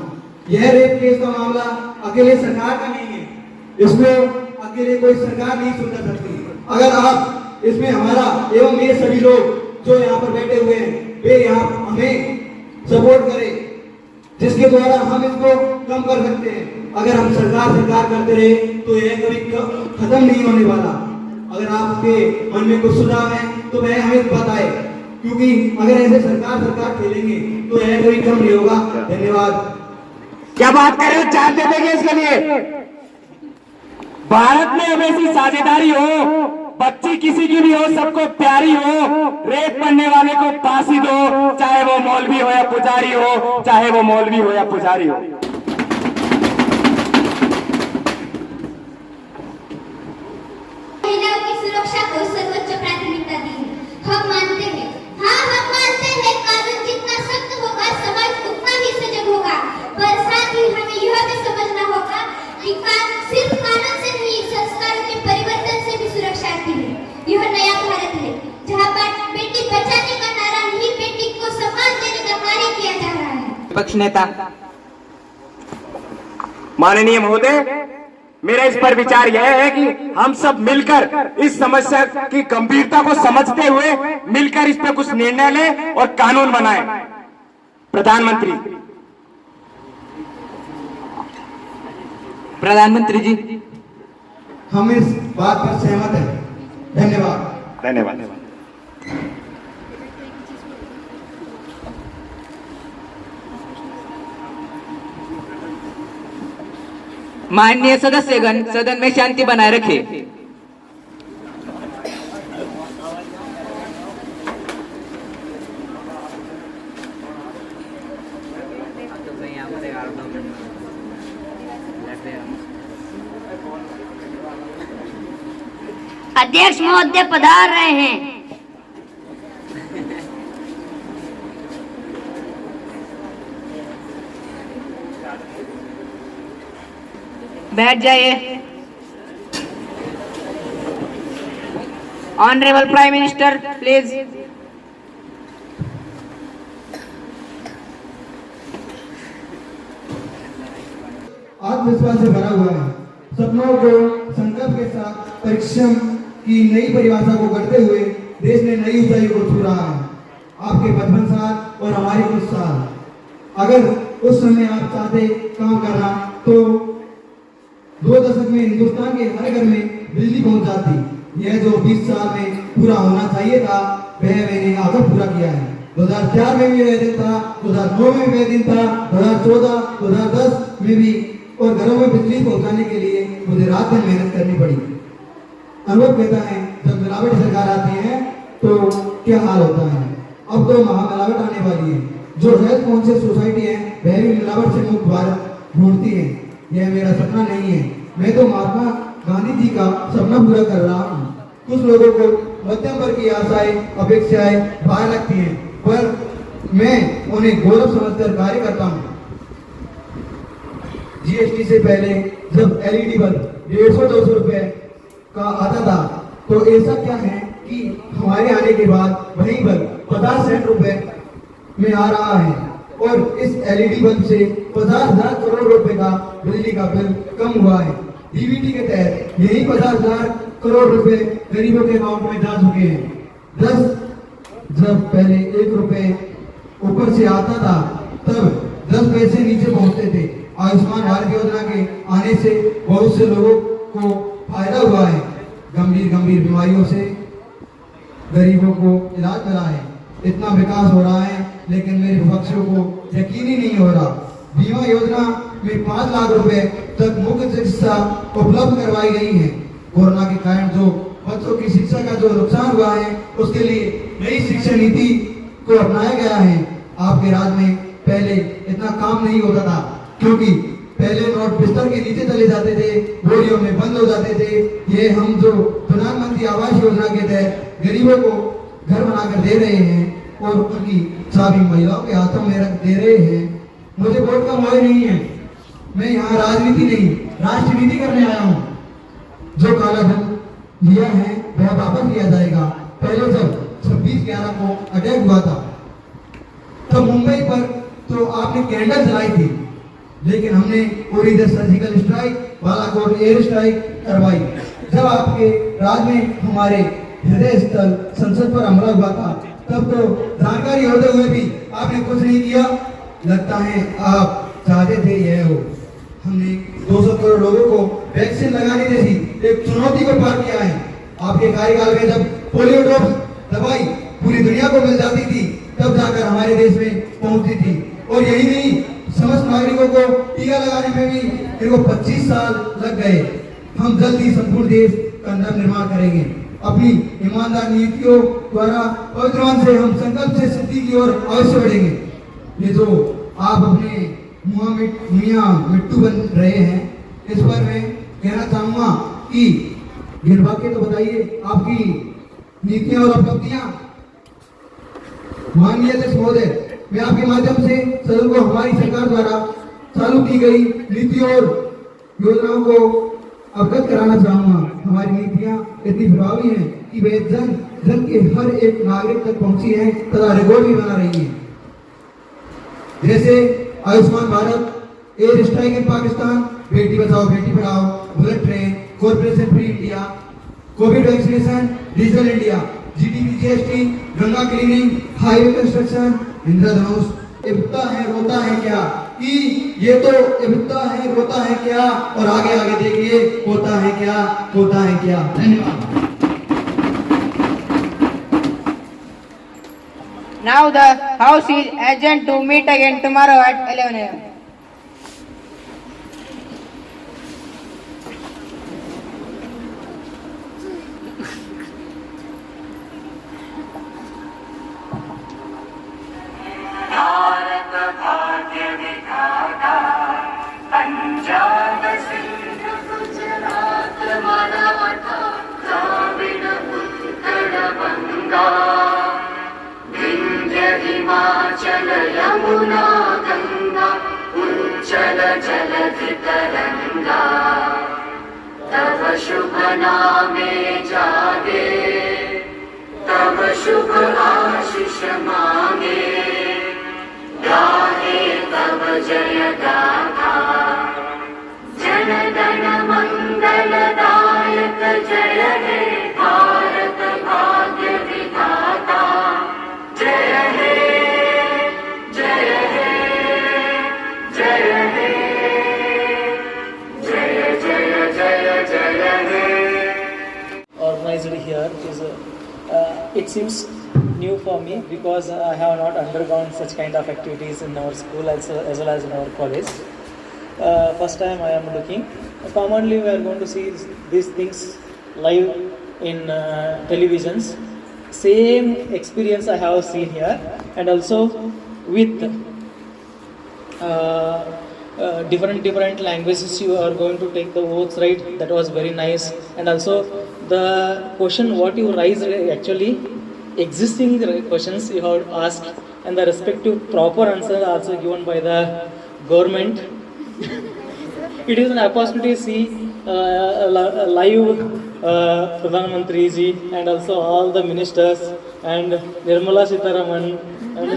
यह रेप केस का मामला अकेले सरकार का नहीं है, इसको अकेले कोई सरकार नहीं सुलझा सकती। अगर आप इसमें हमारा एवं ये सभी लोग जो यहाँ पर बैठे हुए हैं, वे यहाँ हमें सपोर्ट करें, जिसके द्वारा हम इसको कम कर सकते हैं। अगर हम सरकार करते रहे तो यह कभी खत्म नहीं होने वाला। अगर आपके मन में कुछ सुझाव है तो वह हमें बताए, क्योंकि अगर ऐसे सरकार खेलेंगे तो यह कभी कम नहीं होगा। धन्यवाद। क्या बात कर रहे हो, जान दे देंगे इसके लिए। भारत में अब ऐसी साझेदारी हो, बच्ची किसी की भी हो, सबको प्यारी हो, रेप करने वाले को फांसी दो, चाहे वो मौलवी हो या पुजारी हो, चाहे वो मौलवी हो या पुजारी हो। महिलाओं की सुरक्षा को सर्वोच्च प्राथमिकता दी है। हम मानते हैं, हम मानते हैं कानून जितना सख्त होगा समाज उतना ही सजग होगा, पर साथ ही हमें यह भी समझना होगा कि सिर्फ कानून से नहीं, संस्कारों के परिवर्तन से भी सुरक्षा आती है। विपक्ष नेता। माननीय महोदय, मेरा इस पर विचार यह है कि हम सब मिलकर इस समस्या की गंभीरता को समझते हुए मिलकर इस पर कुछ निर्णय लें और कानून बनाएं। प्रधानमंत्री जी, हम इस बात पर सहमत हैं। धन्यवाद। धन्यवाद। माननीय सदस्यगण, सदन में शांति बनाए रखें। अध्यक्ष महोदय पधार रहे हैं। बैठ जाइए। Honourable prime minister please. आत्मविश्वास से भरा हुआ है। सपनों को संकल्प के साथ परिश्रम की नई परिभाषा को करते हुए देश ने नई ऊंचाई को छू रहा है। आपके 55 साल और हमारे कुछ साल, अगर उस समय आप चाहते काम करना तो 2 दशक में हिंदुस्तान के हर घर में बिजली पहुंच जाती। यह जो 20 साल में पूरा होना चाहिए था, वह मैंने आकर पूरा किया है। 2004 में भी वह दिन था, 2009 में वह दिन था, 2014, 2010 में भी, और घरों में बिजली पहुंचाने के लिए मुझे रात दिन मेहनत करनी पड़ी। अनुभव कहता है, जब मिलावट सरकार आती है तो क्या हाल होता है। अब तो महामिलावट आने वाली है। जो हेल्थ कॉन्शियस सोसाइटी है, वह भी मिलावट से मुक्त भारत ढूंढती है। यह मेरा सपना नहीं है, मैं तो महात्मा गांधी जी का सपना पूरा कर रहा हूँ। कुछ लोगों को मध्यम वर्ग की आशाएं, अपेक्षाएं बाहर लगती हैं, पर मैं उन्हें गौरव समझकर कार्य करता हूँ। जीएसटी से पहले जब एलईडी बल्ब 150-200 रुपए का आता था, तो ऐसा क्या है कि हमारे आने के बाद वही बल्ब 50 रुपए में आ रहा है, और इस एलईडी बल्ब से 50,000 करोड़ रुपए का बिजली का बिल कम हुआ है। डीबीटी के तहत यही 50,000 करोड़ रुपए गरीबों के अकाउंट में जा चुके हैं। जब पहले 1 रुपए ऊपर से आता था, तब 10 पैसे नीचे पहुंचते थे। आयुष्मान भारत योजना के आने से बहुत से लोगों को फायदा हुआ है। गंभीर बीमारियों से गरीबों को इलाज मिला है। इतना विकास हो रहा है, लेकिन मेरे विपक्षियों को यकीन ही नहीं हो रहा। बीमा योजना में 5 लाख रुपए तक मुफ्त चिकित्सा उपलब्ध करवाई गई है। कोरोना के कारण जो बच्चों की शिक्षा का जो नुकसान हुआ है, उसके लिए नई शिक्षा नीति को अपनाया गया है। आपके राज में पहले इतना काम नहीं होता था, क्योंकि पहले नोट बिस्तर के नीचे चले जाते थे, बोरियों में बंद हो जाते थे। ये हम जो प्रधानमंत्री आवास योजना के तहत गरीबों को घर बनाकर दे रहे हैं और उनकी चाबी महिलाओं के हाथों में रख दे रहे हैं। मुझे वोट का मोह नहीं है, मैं यहाँ राजनीति नहीं राष्ट्रनीति करने आया हूँ। जो काला धन लिया है वह वापस लिया जाएगा। पहले जब 26/11 को अटैक हुआ था, तब मुंबई पर तो आपने कैंडल जलाई थी, लेकिन हमने पूरी इधर surgical strike, Balakot air strike करवाई। जब आपके राज में हमारे हृदय स्थल संसद पर हमला हुआ था, तब तो जानकारी होते हुए भी आपने कुछ नहीं किया। लगता है आप चाहते थे यह हो। हमने 200 करोड़ लोगों को वैक्सीन लगाने जैसी एक चुनौती को पार किया है। आपके कार्यकाल में जब पोलियो ड्रॉप्स दवाई पूरी दुनिया को मिल जाती थी, तब जाकर हमारे देश में पहुंचती थी। और यही नहीं, समस्त नागरिकों को टीका लगाने में भी इनको 25 साल लग गए। हम जल्द ही संपूर्ण देश का नवनिर्माण करेंगे। अपनी ईमानदार नीतियों द्वारा पवित्र मन से हम संकल्प से सिद्धि की ओर अवश्य बढ़ेंगे। ये जो आप अपने मियाँ मिट्टू बन रहे हैं, इस पर मैं कहना चाहूँगा कि गिनवा के तो बताइए आपकी नीतियाँ और उपलब्धियाँ। माननीय अध्यक्ष महोदय, मैं आपके माध्यम से सदन को हमारी सरकार द्वारा चालू की गई नीतियों और योजनाओं को अवगत कराना चाहूँगा। हमारी नीतियाँ इतनी प्रभावी हैं कि वे जन के हर एक नागरिक तक पहुँची हैं तथा रिकॉर्ड भी बना रही हैं। जैसे Ayushman Bharat, air strike in Pakistan, Beti Bachao Beti Padhao, bullet train, corporation free India, COVID vaccination, digital India, GDP GST, Ganga cleaning, highway construction, Indradhanush. ये बिकता है रोता है क्या, ये तो ये बिकता है रोता है क्या, और आगे आगे देखिए होता है क्या, होता है क्या। धन्यवाद। Now the House is adjourned to meet again tomorrow at 11 a.m. Bharat भाग्य विधाता, पंजाब सिंध गुजरात मराठा द्राविड उत्कल बंगा, विंध्य हिमाचल यमुना गंगा उच्चल जलधि तरंगा, तव शुभ नामे जागे, तव शुभ आशीष मांगे, गाहे तव जय गाथा, जन गण मंगल दायक जय हे भारत भाग्य विधाता, जय हे जय हे जय हे जय जय जय जय हे। Organized here is it seems new for me because I have not undergone such kind of activities in our school as well as in our college. First time I am looking. Commonly we are going to see these things live in televisions. Same experience I have seen here, and also with different languages you are going to take the oaths, right? That was very nice. And also the question what you raised, actually existing questions you have asked, and the respective proper answer also given by the government. It is an opportunity to see live Pradhan Mantri ji and also all the ministers and Nirmala Sitharaman and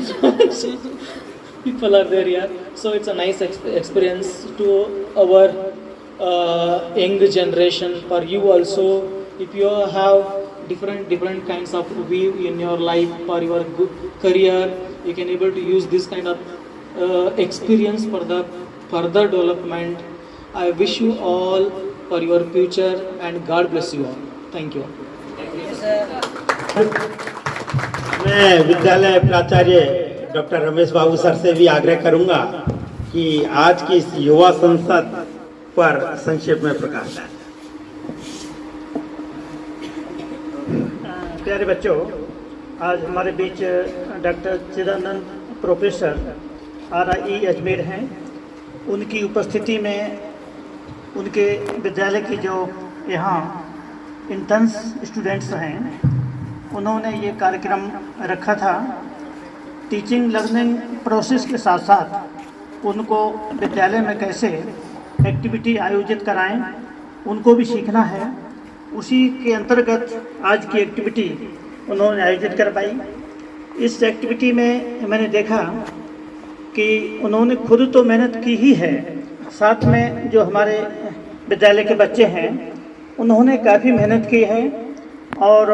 people are there here. So it's a nice experience to our young generation. For you also, if you have different kinds of view in your life for your good career, you can able to use this kind of experience for the further development. I wish you all for your future and God bless you all. Thank you. मैं विद्यालय प्राचार्य डॉक्टर रमेश बाबू सर से भी आग्रह करूंगा कि आज की इस युवा संसद पर संक्षेप में प्रकाश डालें। प्यारे बच्चों, आज हमारे बीच डॉक्टर चिदानंद प्रोफेसर RIE अजमेर हैं। उनकी उपस्थिति में उनके विद्यालय की जो यहाँ इंटर्न्स स्टूडेंट्स हैं, उन्होंने ये कार्यक्रम रखा था। टीचिंग लर्निंग प्रोसेस के साथ साथ उनको विद्यालय में कैसे एक्टिविटी आयोजित कराएं, उनको भी सीखना है। उसी के अंतर्गत आज की एक्टिविटी उन्होंने आयोजित करवाई। इस एक्टिविटी में मैंने देखा कि उन्होंने खुद तो मेहनत की ही है, साथ में जो हमारे विद्यालय के बच्चे हैं उन्होंने काफ़ी मेहनत की है, और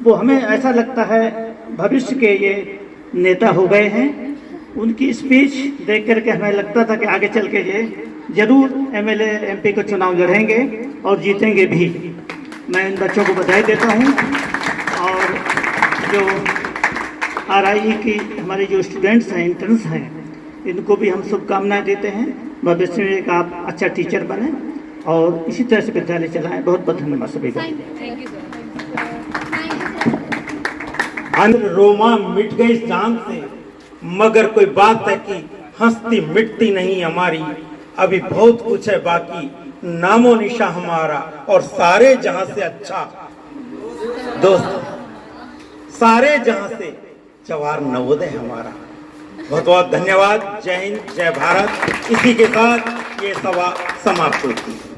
वो हमें ऐसा लगता है भविष्य के ये नेता हो गए हैं। उनकी स्पीच देख करके हमें लगता था कि आगे चल के ये जरूर MLA MP का चुनाव लड़ेंगे और जीतेंगे भी। मैं इन बच्चों को बधाई देता हूँ, और जो RIE की हमारे जो स्टूडेंट्स हैं, इंटर्न्स हैं, इनको भी हम शुभकामनाएं देते हैं। भविष्य में एक आप अच्छा टीचर बने और इसी तरह से विद्यालय चलाएं। बहुत बहुत धन्यवाद सभी का। रोमा मिट गई जान से, मगर कोई बात है कि हंसती मिटती नहीं हमारी। अभी बहुत कुछ है बाकी, नामो निशा हमारा और सारे जहां से अच्छा दोस्त, सारे जहां से जवाहर नवोदय हमारा। बहुत बहुत धन्यवाद। जय हिंद, जय भारत। इसी के साथ ये सभा समाप्त होती है।